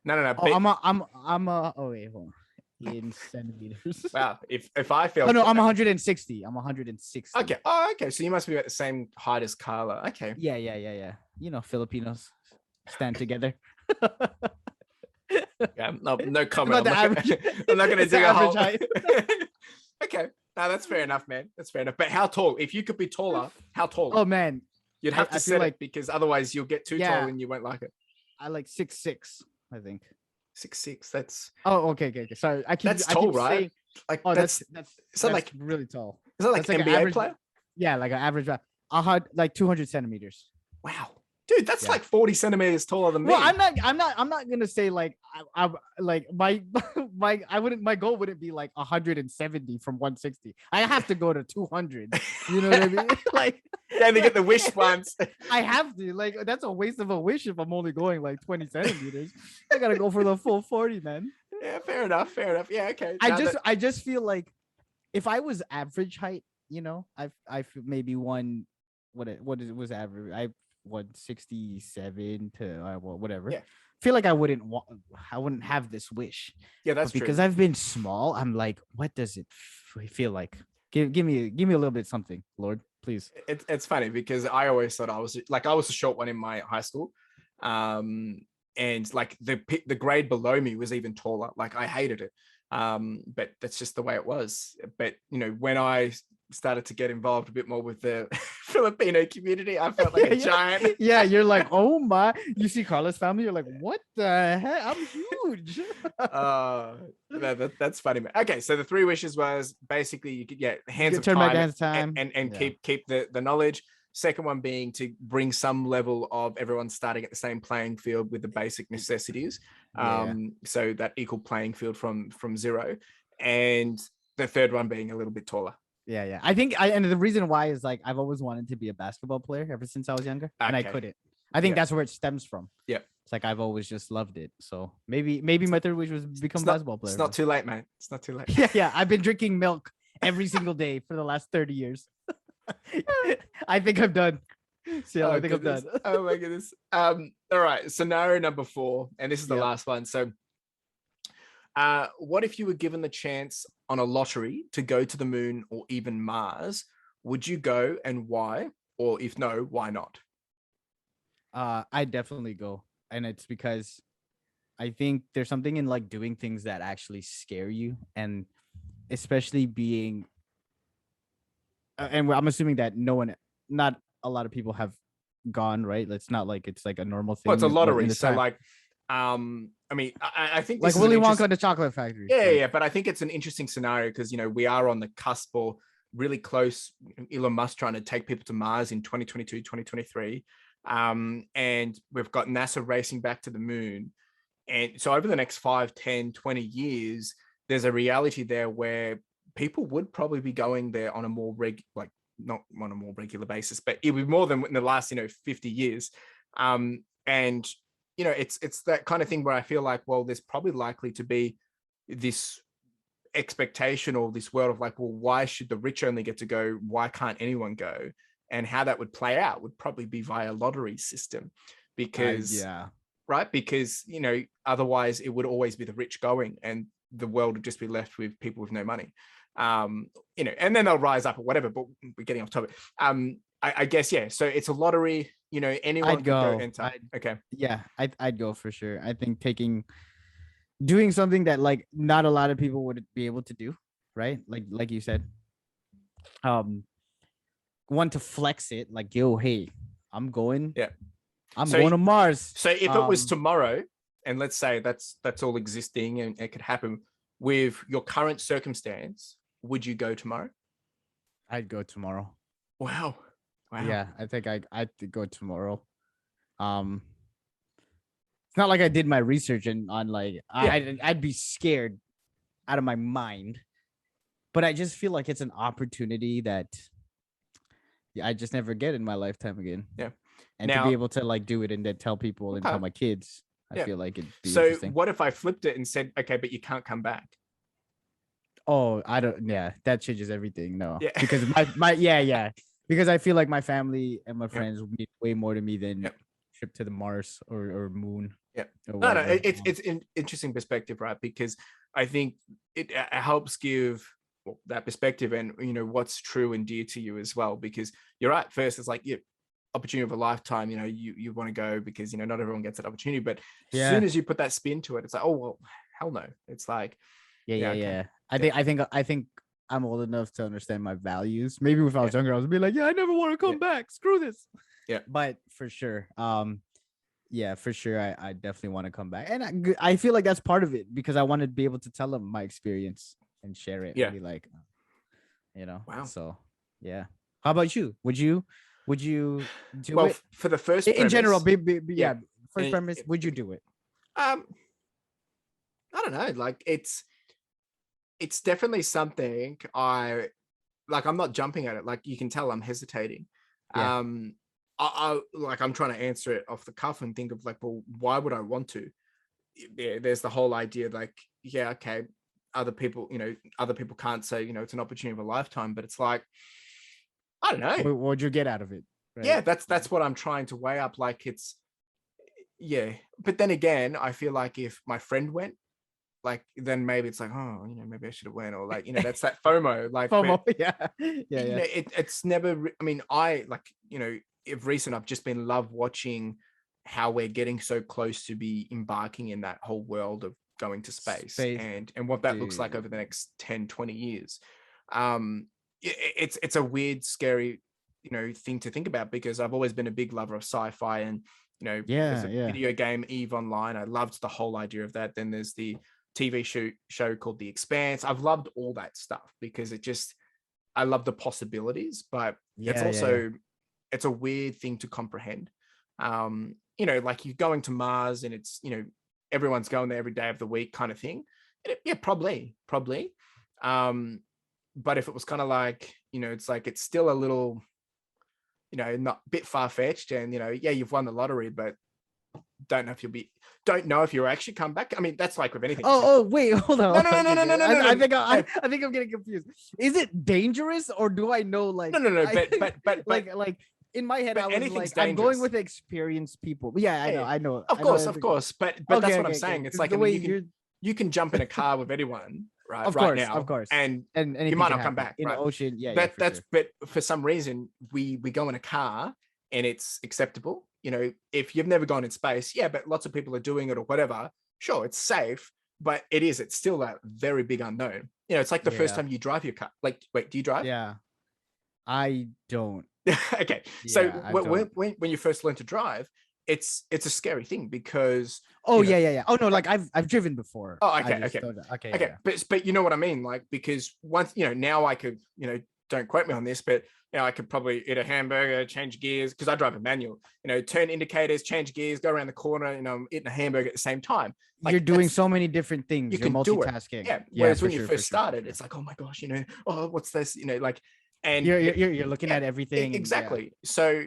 No. Oh, I'm a. Oh wait, hold on. In centimeters. Wow. If I Oh felt no, I'm 160. I'm 160. okay. Oh, okay. So you must be about the same height as Carla. Okay. Yeah. You know, Filipinos stand together. Yeah. No comment. About the average. I'm not gonna It's the dig a average hole. height. Okay. No, that's fair enough, man. That's fair enough. But how tall? If you could be taller, how tall? Oh man, You'd have to I feel set like it because otherwise you'll get too tall yeah, and you won't like it. I like 6'6", I think. 6'6". That's Oh, okay. Sorry, I that's keep tall, right? saying. Like Oh, that's that's is that that's like really tall. is that like That's like an NBA average. player? Yeah, like an average. I had like 200 centimeters. Wow. Dude, that's Yeah. like 40 centimeters taller than me. Well, I'm not gonna say like I like my my goal wouldn't be like 170 from 160. I have to go to 200. You know what I mean? Like Yeah, they get the wish once. I have to. Like that's a waste of a wish if I'm only going like 20 centimeters. I gotta go for the full 40, man. Yeah, fair enough. Yeah, okay. I just feel like if I was average height, you know, I feel maybe was average. I 167 to whatever. Yeah. Feel like I wouldn't have this wish. Yeah, that's but because true. I've been small, I'm like, what does it feel like? Give me a little bit something, Lord, please. It's funny because I always thought I was a short one in my high school. And like the grade below me was even taller. Like I hated it. But that's just the way it was. But you know, when I started to get involved a bit more with the Filipino community, I felt like a giant. Yeah, you're like, oh my, you see Carla's family, you're like, what the heck? I'm huge. That's funny, man. Okay, so the three wishes was basically you could get hands of turn back time, hands of time. and Yeah. keep the knowledge. Second one being to bring some level of everyone starting at the same playing field with the basic necessities. Yeah. So that equal playing field from zero. And the third one being a little bit taller. Yeah. I think and the reason why is like I've always wanted to be a basketball player ever since I was younger, and I Okay. couldn't. I think that's where it stems from. Yeah. It's like I've always just loved it. So maybe my third wish was become a basketball player. It's not too late, man. It's not too late. Yeah. I've been drinking milk every single day for the last 30 years. I think I'm done. So I think goodness. I'm done. Oh my goodness. All right. Scenario number 4, and this is the last one. So what if you were given the chance on a lottery to go to the moon or even Mars? Would you go, and why? Or if no, why not? I definitely go. And it's because I think there's something in like doing things that actually scare you, and especially being and I'm assuming that not a lot of people have gone, right? It's not like it's like a normal thing. Well, it's a lottery. So time. like, I mean, I think like this Willy is Wonka and the Chocolate Factory. Yeah, but I think it's an interesting scenario because, you know, we are on the cusp or really close. Elon Musk trying to take people to Mars in 2022, 2023. And we've got NASA racing back to the moon. And so over the next 5, 10, 20 years, there's a reality there where people would probably be going there on a more not on a more regular basis, but it would be more than in the last, 50 years. And, it's that kind of thing where I feel like, well, there's probably likely to be this expectation or this world of like, well, why should the rich only get to go? Why can't anyone go? And how that would play out would probably be via lottery system because, right? Because, otherwise it would always be the rich going and the world would just be left with people with no money. And then they'll rise up or whatever, but we're getting off topic. I guess, yeah. So it's a lottery, anyone could go enter. Okay. Yeah, I'd go for sure. I think doing something that like not a lot of people would be able to do, right? Like you said. Want to flex it, like, yo, hey, I'm going. Yeah. I'm going to Mars. So if it was tomorrow, and let's say that's all existing and it could happen with your current circumstance, would you go tomorrow? I'd go tomorrow. Wow. Yeah, I think I'd go tomorrow. It's not like I did my research on like I'd be scared out of my mind, but I just feel like it's an opportunity that I just never get in my lifetime again. Yeah. and to be Now, able to like do it and then tell people and tell okay, my kids, I yeah. feel like it'd be So interesting. what if I flipped it and said, okay, but you can't come back? Oh, I don't. Yeah, that changes everything. No, Yeah. because my yeah, because I feel like my family and my Yeah. friends mean way more to me Yeah. than trip to the Mars or moon Yeah. or No, whatever. it's an interesting perspective, right? Because I think it helps give that perspective and what's true and dear to you as well. Because you're right. First, it's like opportunity of a lifetime. You want to go because not everyone gets that opportunity. But as Yeah, soon as you put that spin to it, it's like, oh well, hell no. It's like, yeah, okay, yeah. yeah, I think I'm old enough to understand my values. Maybe if I was younger, I would be like, yeah, I never want to yeah, come back. Screw this. yeah, But for sure, yeah, for sure, I definitely want to come back, and I feel like that's part of it because I want to be able to tell them my experience and share it and yeah. be like, Wow. so yeah. How about you? Would you do Well, it for the first in general? premise, yeah, Yeah. First and, premise, would you do it? I don't know. Like it's definitely something I like. I'm not jumping at it. Like you can tell I'm hesitating. Yeah. I like I'm trying to answer it off the cuff and think of like, well, why would I want to? Yeah, there's the whole idea like, yeah, okay, other people can't say, it's an opportunity of a lifetime, but it's like, I don't know. What would you get out of it? Right. Yeah, that's what I'm trying to weigh up. Like it's yeah, but then again, I feel like if my friend went, like then maybe it's like, oh, maybe I should have went, or like, that's that FOMO. Like, but FOMO. Yeah. Yeah. Yeah. it's never. I mean, I like, if recent, I've just been love watching how we're getting so close to be embarking in that whole world of going to space Space, and what that looks like dude. over the next 10, 20 years. It's a weird, scary, thing to think about because I've always been a big lover of sci-fi and there's Yeah. a Yeah. video game Eve Online. I loved the whole idea of that. Then there's the TV show called The Expanse. I've loved all that stuff because I love the possibilities, but it's Yeah. Yeah. Yeah. also it's a weird thing to comprehend. Like you're going to Mars and it's everyone's going there every day of the week kind of thing. Yeah, probably. But if it was kind of like, it's like it's still a little, not a bit far fetched, and yeah, you've won the lottery, but don't know if you'll actually come back. I mean, that's like with anything. Oh, wait, hold on. No, Hold no, on. no, no, no, no, no, I no, think no, I think I'm getting confused. Is it dangerous or do I know like no, but like in my head I was anything's like I'm going dangerous. with experienced people. But yeah, Yeah, I know. of I know course, everything. but that's Okay, what I'm okay, okay. saying. It's Because like, I the mean, way you're you can jump in a car with anyone, right? of Right course, now, and and you anything might can not come happen back, in the right? ocean. Yeah, yeah, for That's sure. but for some reason we go in a car and it's acceptable. If you've never gone in space, yeah, but lots of people are doing it or whatever. Sure, it's safe, but it's still a very big unknown. It's like the first Yeah, time you drive your car. Like, wait, do you drive? yeah. I don't. Okay, so Yeah, I don't. when you first learn to drive, it's a scary thing because Oh you know yeah, yeah, yeah. Oh no, like I've driven before. oh, I okay, just okay, don't. Okay, yeah, okay. yeah. But you know what I mean, like because once now I could don't quote me on this, but I could probably eat a hamburger, change gears because I drive a manual. Turn indicators, change gears, go around the corner. I'm eating a hamburger at the same time. You're Like doing that's so many different you things. You're can do it. multitasking. Yeah. Yeah, Whereas for when you sure, for first sure, for started, sure. it's like, oh my gosh, oh, what's this? Like, and You're looking yeah, at everything and yeah. exactly. So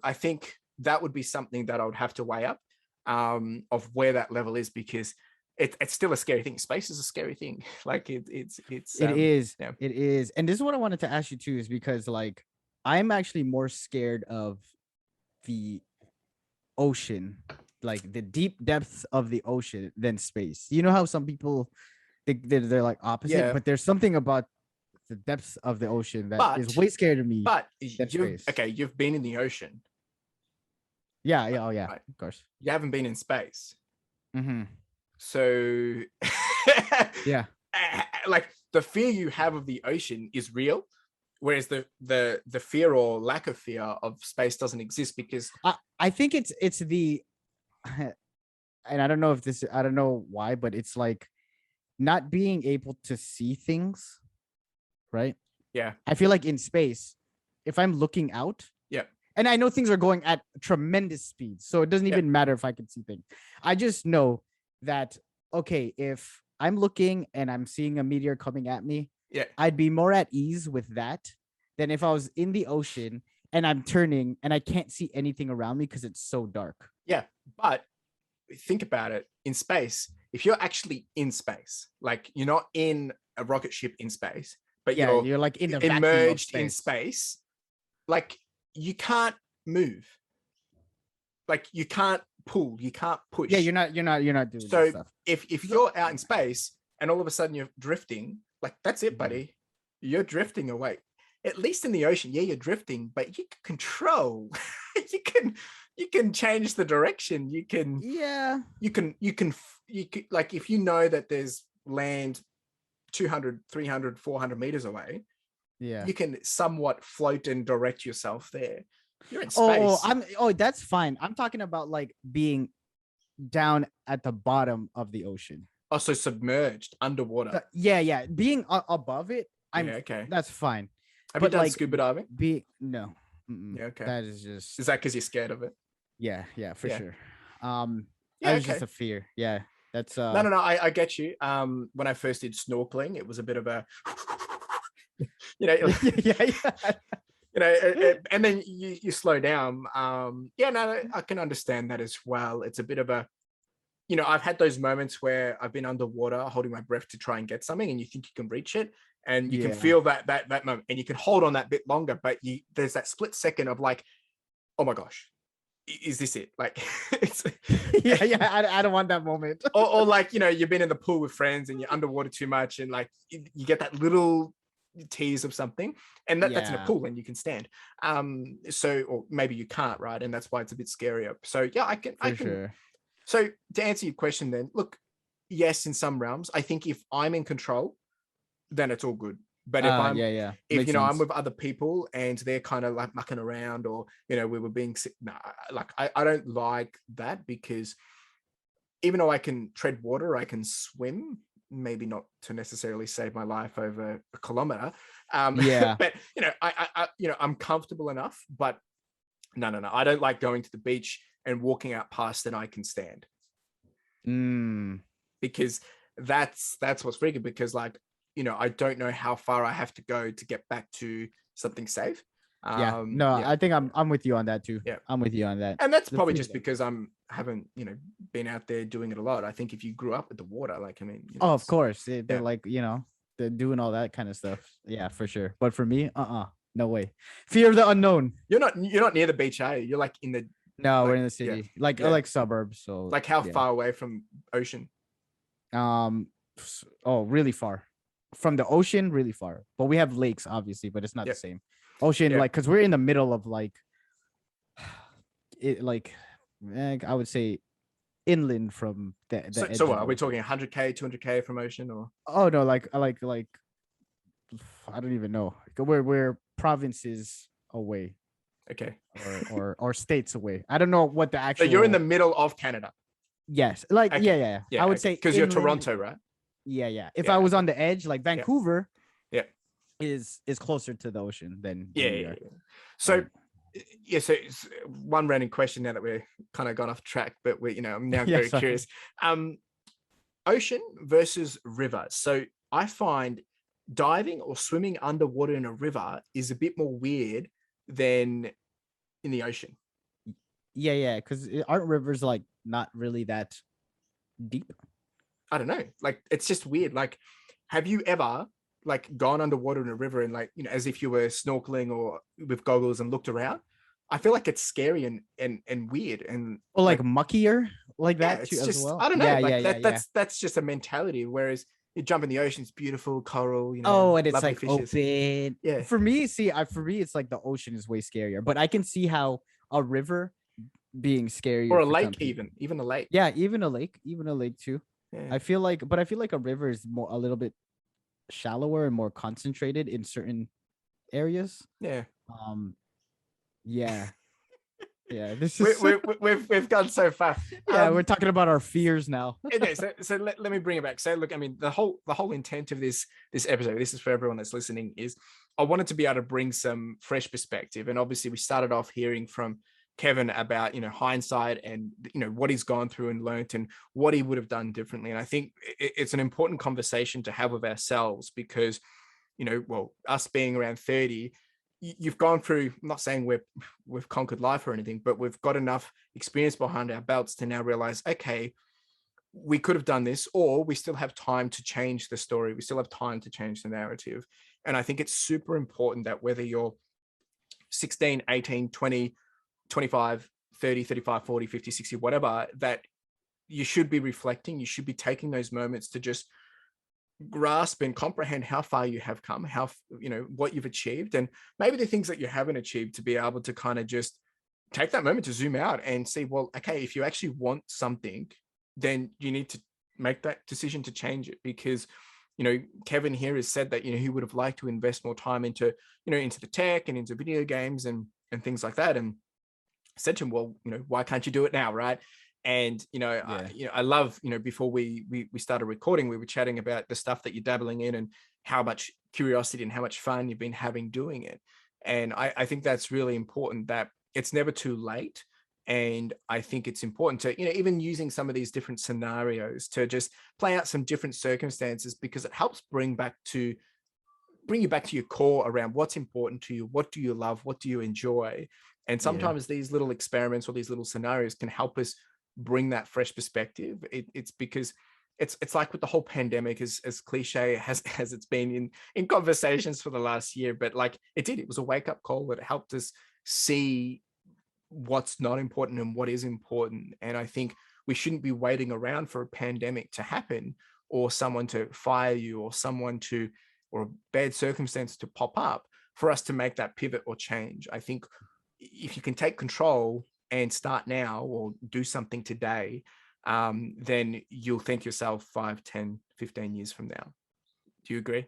I think that would be something that I would have to weigh up of where that level is because it's still a scary thing. Space is a scary thing. Like it's It is. yeah. It is. And this is what I wanted to ask you too, is because like I'm actually more scared of the ocean, like the deep depths of the ocean than space. You know how some people think they're like opposite, Yeah. but there's something about the depths of the ocean that is But way scarier to me than you've space. you've been in the ocean. Yeah, yeah, oh yeah, Right? of course. You haven't been in space. Mm-hmm. So Yeah. like the fear you have of the ocean is real, whereas the fear or lack of fear of space doesn't exist because I think it's the and I don't know why, but it's like not being able to see things, right? yeah, I feel like in space, if I'm looking out, yeah, and I know things are going at tremendous speeds, so it doesn't yeah, even matter if I can see things. I just know that okay, if I'm looking and I'm seeing a meteor coming at me, yeah, I'd be more at ease with that than if I was in the ocean and I'm turning and I can't see anything around me because it's so dark. Yeah, but think about it. In space, if you're actually in space, like you're not in a rocket ship in space, but Yeah, you're you're like in the vacuum of immersed in space. space, like you can't move. Like you can't pull, you can't push. Yeah, you're not doing So this stuff. if you're out in space and all of a sudden you're drifting, like that's it, buddy. You're drifting away. At least in the ocean, yeah, you're drifting, but you can control. you can change the direction. You can like if you know that there's land 200, 300, 400 meters away, Yeah. you can somewhat float and direct yourself there. You're in space. That's fine. I'm talking about like being down at the bottom of the ocean. Oh, so submerged underwater. Yeah. Being above it, okay. That's fine. Have you done scuba diving? No. Yeah, okay. That is just. Is that because you're scared of it? Yeah, for sure. Yeah, was just a fear. Yeah, that's no. I get you. When I first did snorkeling, it was a bit of a, and then you slow down. I can understand that as well. It's a bit of a, I've had those moments where I've been underwater holding my breath to try and get something, and you think you can reach it, and you can feel that moment, and you can hold on that bit longer, but there's that split second of like, oh my gosh, is this it? Like, it's I don't want that moment. or like, you've been in the pool with friends and you're underwater too much, and like you get that little tease of something, and that's in a pool and you can stand. So, or maybe you can't, right? And that's why it's a bit scarier. So yeah, I can. Sure. So to answer your question then, look, yes, in some realms, I think if I'm in control, then it's all good. But if I'm, if I'm with other people and they're kind of like mucking around, or we were being sick, like I don't like that, because even though I can tread water, I can swim, maybe not to necessarily save my life over a kilometer. But I'm comfortable enough. But no, I don't like going to the beach and walking out past an I can stand. Because that's what's freaky, because like, I don't know how far I have to go to get back to something safe. I think I'm with you on that too. Yeah, I'm with you on that. And that's probably just because haven't been out there doing it a lot. I think if you grew up with the water, like, I mean, of course they're like, they're doing all that kind of stuff. Yeah, for sure. But for me, no way. Fear of the unknown. You're not near the beach, are you? You're like in the. No, we're in the city, like suburbs. So like how far away from ocean? Really far from the ocean, really far. But we have lakes, obviously, but it's not the same. Ocean, like, because we're in the middle of like it, like I would say inland from the so what are we talking? 100k, 200k from ocean, or? Oh no, like I don't even know. We're provinces away. Okay. or states away. I don't know what the actual. So you're in the middle of Canada. Yes, like yeah. I would say because you're Toronto, right? Yeah. If I was on the edge, like Vancouver, is closer to the ocean than So so it's one random question now that we're kind of gone off track, but I'm now very curious. Ocean versus river. So I find diving or swimming underwater in a river is a bit more weird than in the ocean. Yeah, because aren't rivers like not really that deep? I don't know. Like, it's just weird. Like, have you ever like gone underwater in a river and like, as if you were snorkeling or with goggles and looked around? I feel like it's scary and weird, and or like muckier like that it's too, just, as well. I don't know. That's just a mentality. Whereas you jump in the ocean, it's beautiful, coral, and it's like fishes. Open. Yeah. For me, it's like the ocean is way scarier, but I can see how a river being scarier, or a lake, even a lake. Yeah, even a lake too. Yeah. I feel like a river is a little bit shallower and more concentrated in certain areas. Yeah. Yeah. This is we've gone so far. We're talking about our fears now. Okay, so let me bring it back. So look, I mean, the whole intent of this episode, this is for everyone that's listening, is I wanted to be able to bring some fresh perspective. And obviously we started off hearing from Kevin about hindsight and what he's gone through and learnt and what he would have done differently. And I think it's an important conversation to have with ourselves, because us being around 30, you've gone through, I'm not saying we've conquered life or anything, but we've got enough experience behind our belts to now realize, okay, we could have done this, or we still have time to change the story. We still have time to change the narrative. And I think it's super important that whether you're 16, 18, 20, 25, 30, 35, 40, 50, 60, whatever, that you should be reflecting. You should be taking those moments to just grasp and comprehend how far you have come, how, what you've achieved, and maybe the things that you haven't achieved, to be able to kind of just take that moment to zoom out and see, well, okay, if you actually want something, then you need to make that decision to change it. Because Kevin here has said that he would have liked to invest more time into into the tech and into video games and things like that. And I said to him, well, why can't you do it now, right? And I love, before we started recording, we were chatting about the stuff that you're dabbling in and how much curiosity and how much fun you've been having doing it. And I think that's really important, that it's never too late. And I think it's important to, even using some of these different scenarios to just play out some different circumstances, because it helps bring you back to your core around what's important to you. What do you love? What do you enjoy? And sometimes these little experiments or these little scenarios can help us bring that fresh perspective. It's because it's like with the whole pandemic, as cliche as it's been in conversations for the last year, but like it was a wake-up call that helped us see what's not important and what is important. And I think we shouldn't be waiting around for a pandemic to happen, or someone to fire you, or or a bad circumstance to pop up for us to make that pivot or change. I think if you can take control and start now, or do something today, then you'll thank yourself 5, 10, 15 years from now. Do you agree?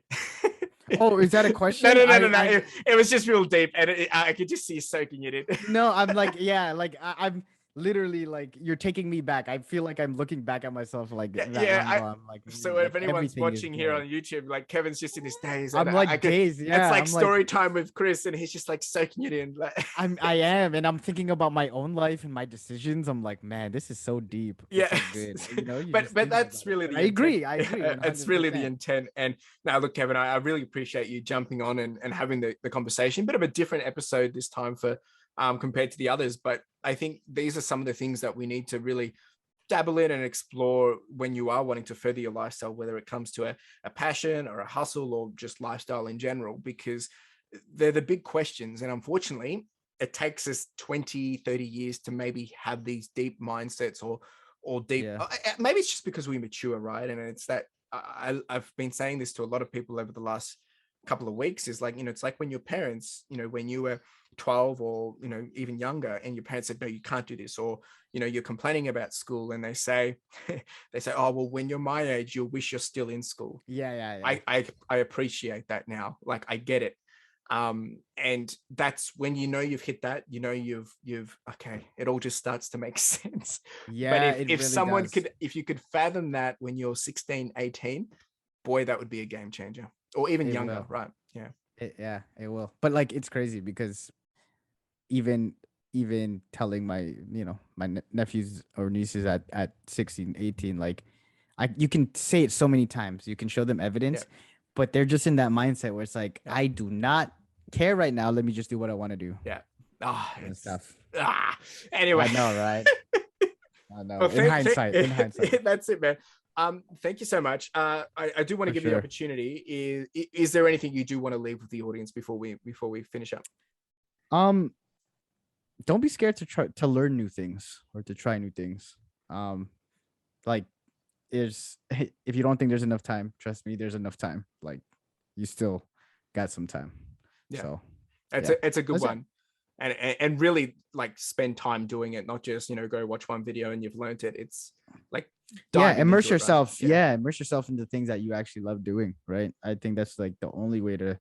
Oh, is that a question? No. It was just real deep, and I could just see you soaking it in. No, I'm like, yeah, like I'm literally like, you're taking me back. I feel like I'm looking back at myself like that long ago. I'm like, so like, if anyone's watching here on YouTube, like Kevin's just in his days. I'm like days. Yeah, it's like I'm story time with Chris, and he's just like soaking it in. Like, I am, and I'm thinking about my own life and my decisions. I'm like, man, this is so deep. Yeah, it's so good. You but that's really the intent. I agree. 100%. It's really the intent. And now, look, Kevin, I really appreciate you jumping on and having the conversation. Bit of a different episode this time for compared to the others, but I think these are some of the things that we need to really dabble in and explore when you are wanting to further your lifestyle, whether it comes to a passion or a hustle or just lifestyle in general, because they're the big questions. And unfortunately, it takes us 20, 30 years to maybe have these deep mindsets or deep, maybe it's just because we mature, right? And it's that I've been saying this to a lot of people over the last couple of weeks, is like, it's like when your parents, when you were 12 or, even younger, and your parents said, no, you can't do this, or, you're complaining about school, and they say, oh, well, when you're my age, you'll wish you're still in school. Yeah. I appreciate that now. Like, I get it. And that's when you've hit that, you've okay, it all just starts to make sense. Yeah, but if someone if you could fathom that when you're 16, 18, boy, that would be a game changer. Or even younger, right? Yeah. It will. But like, it's crazy because even telling my nephews or nieces at 16, 18, like, you can say it so many times, you can show them evidence, but they're just in that mindset where it's like, I do not care right now, let me just do what I want to do. Stuff. Anyway, I know, right? I know. Well, in hindsight, that's it, man. Thank you so much. I do want to give you the opportunity. Is there anything you do want to leave with the audience before we finish up? Don't be scared to learn new things or to try new things. Like, if you don't think there's enough time, trust me, there's enough time. Like, you still got some time. Yeah. So it's a good one. And really, like, spend time doing it, not just go watch one video and you've learned it. It's like, immerse yourself. Right? Immerse yourself into things that you actually love doing, right? I think that's like the only way to. I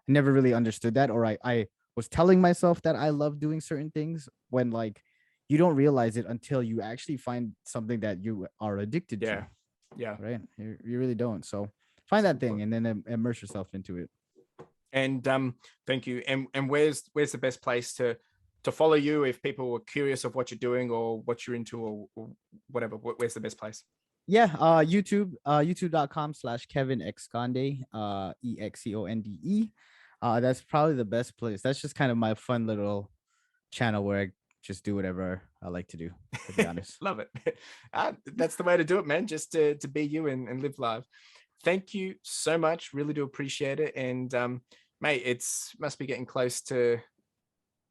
never really understood that, or I was telling myself that I love doing certain things, when like you don't realize it until you actually find something that you are addicted to. Right, you really don't. So find that thing and then immerse yourself into it. And thank you. And where's the best place to follow you if people were curious of what you're doing or what you're into or whatever? Where's the best place? YouTube, youtube.com/Kevin Exconde, EXCONDE. That's probably the best place. That's just kind of my fun little channel where I just do whatever I like to do, to be honest. Love it. That's the way to do it, man. Just to be you and live life. Thank you so much. Really do appreciate it. And mate, it's must be getting close to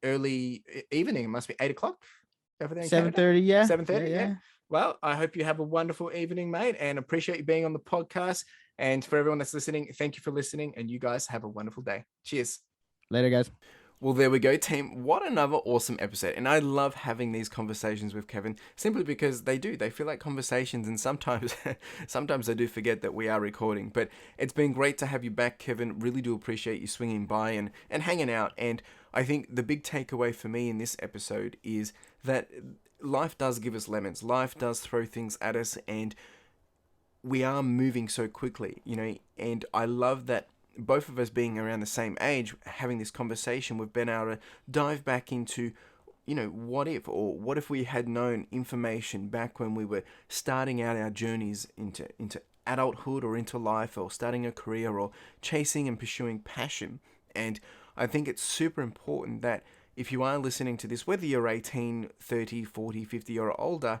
early evening. It must be 8 o'clock over there in Canada. 7:30, yeah. 7:30. Yeah. Yeah. Well, I hope you have a wonderful evening, mate, and appreciate you being on the podcast. And for everyone that's listening, thank you for listening. And you guys have a wonderful day. Cheers. Later, guys. Well, there we go, team. What another awesome episode. And I love having these conversations with Kevin simply because they feel like conversations. And sometimes, sometimes I do forget that we are recording. But it's been great to have you back, Kevin. Really do appreciate you swinging by and hanging out. And I think the big takeaway for me in this episode is that life does give us lemons. Life does throw things at us. And we are moving so quickly, and I love that both of us being around the same age, having this conversation, we've been able to dive back into, what if we had known information back when we were starting out our journeys into adulthood or into life or starting a career or chasing and pursuing passion. And I think it's super important that if you are listening to this, whether you're 18, 30, 40, 50 or older,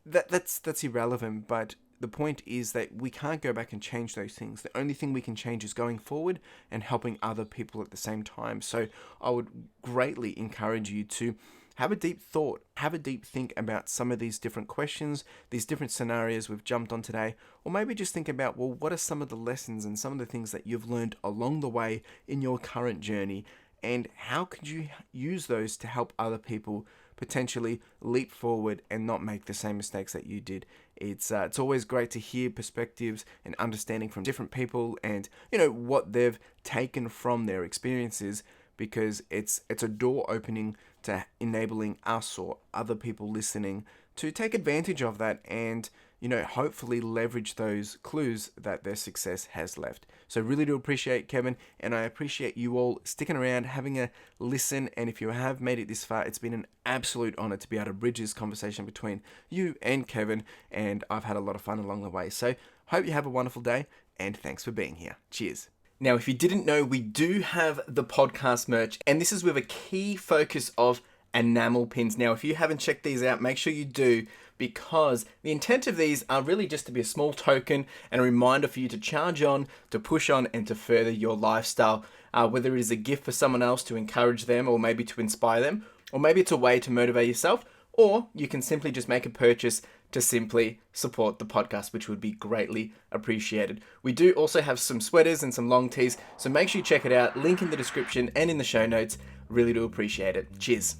that's irrelevant, but the point is that we can't go back and change those things. The only thing we can change is going forward and helping other people at the same time. So I would greatly encourage you to have a deep thought, have a deep think about some of these different questions, these different scenarios we've jumped on today, or maybe just think about, well, what are some of the lessons and some of the things that you've learned along the way in your current journey, and how could you use those to help other people potentially leap forward and not make the same mistakes that you did. It's always great to hear perspectives and understanding from different people and what they've taken from their experiences, because it's a door opening to enabling us or other people listening to take advantage of that and hopefully leverage those clues that their success has left. So really do appreciate Kevin, and I appreciate you all sticking around, having a listen, and if you have made it this far, it's been an absolute honor to be able to bridge this conversation between you and Kevin, and I've had a lot of fun along the way. So hope you have a wonderful day, and thanks for being here. Cheers. Now, if you didn't know, we do have the podcast merch, and this is with a key focus of enamel pins. Now, if you haven't checked these out, make sure you do, because the intent of these are really just to be a small token and a reminder for you to charge on, to push on, and to further your lifestyle. Whether it is a gift for someone else to encourage them, or maybe to inspire them, or maybe it's a way to motivate yourself, or you can simply just make a purchase to simply support the podcast, which would be greatly appreciated. We do also have some sweaters and some long tees, so make sure you check it out. Link in the description and in the show notes. Really do appreciate it. Cheers.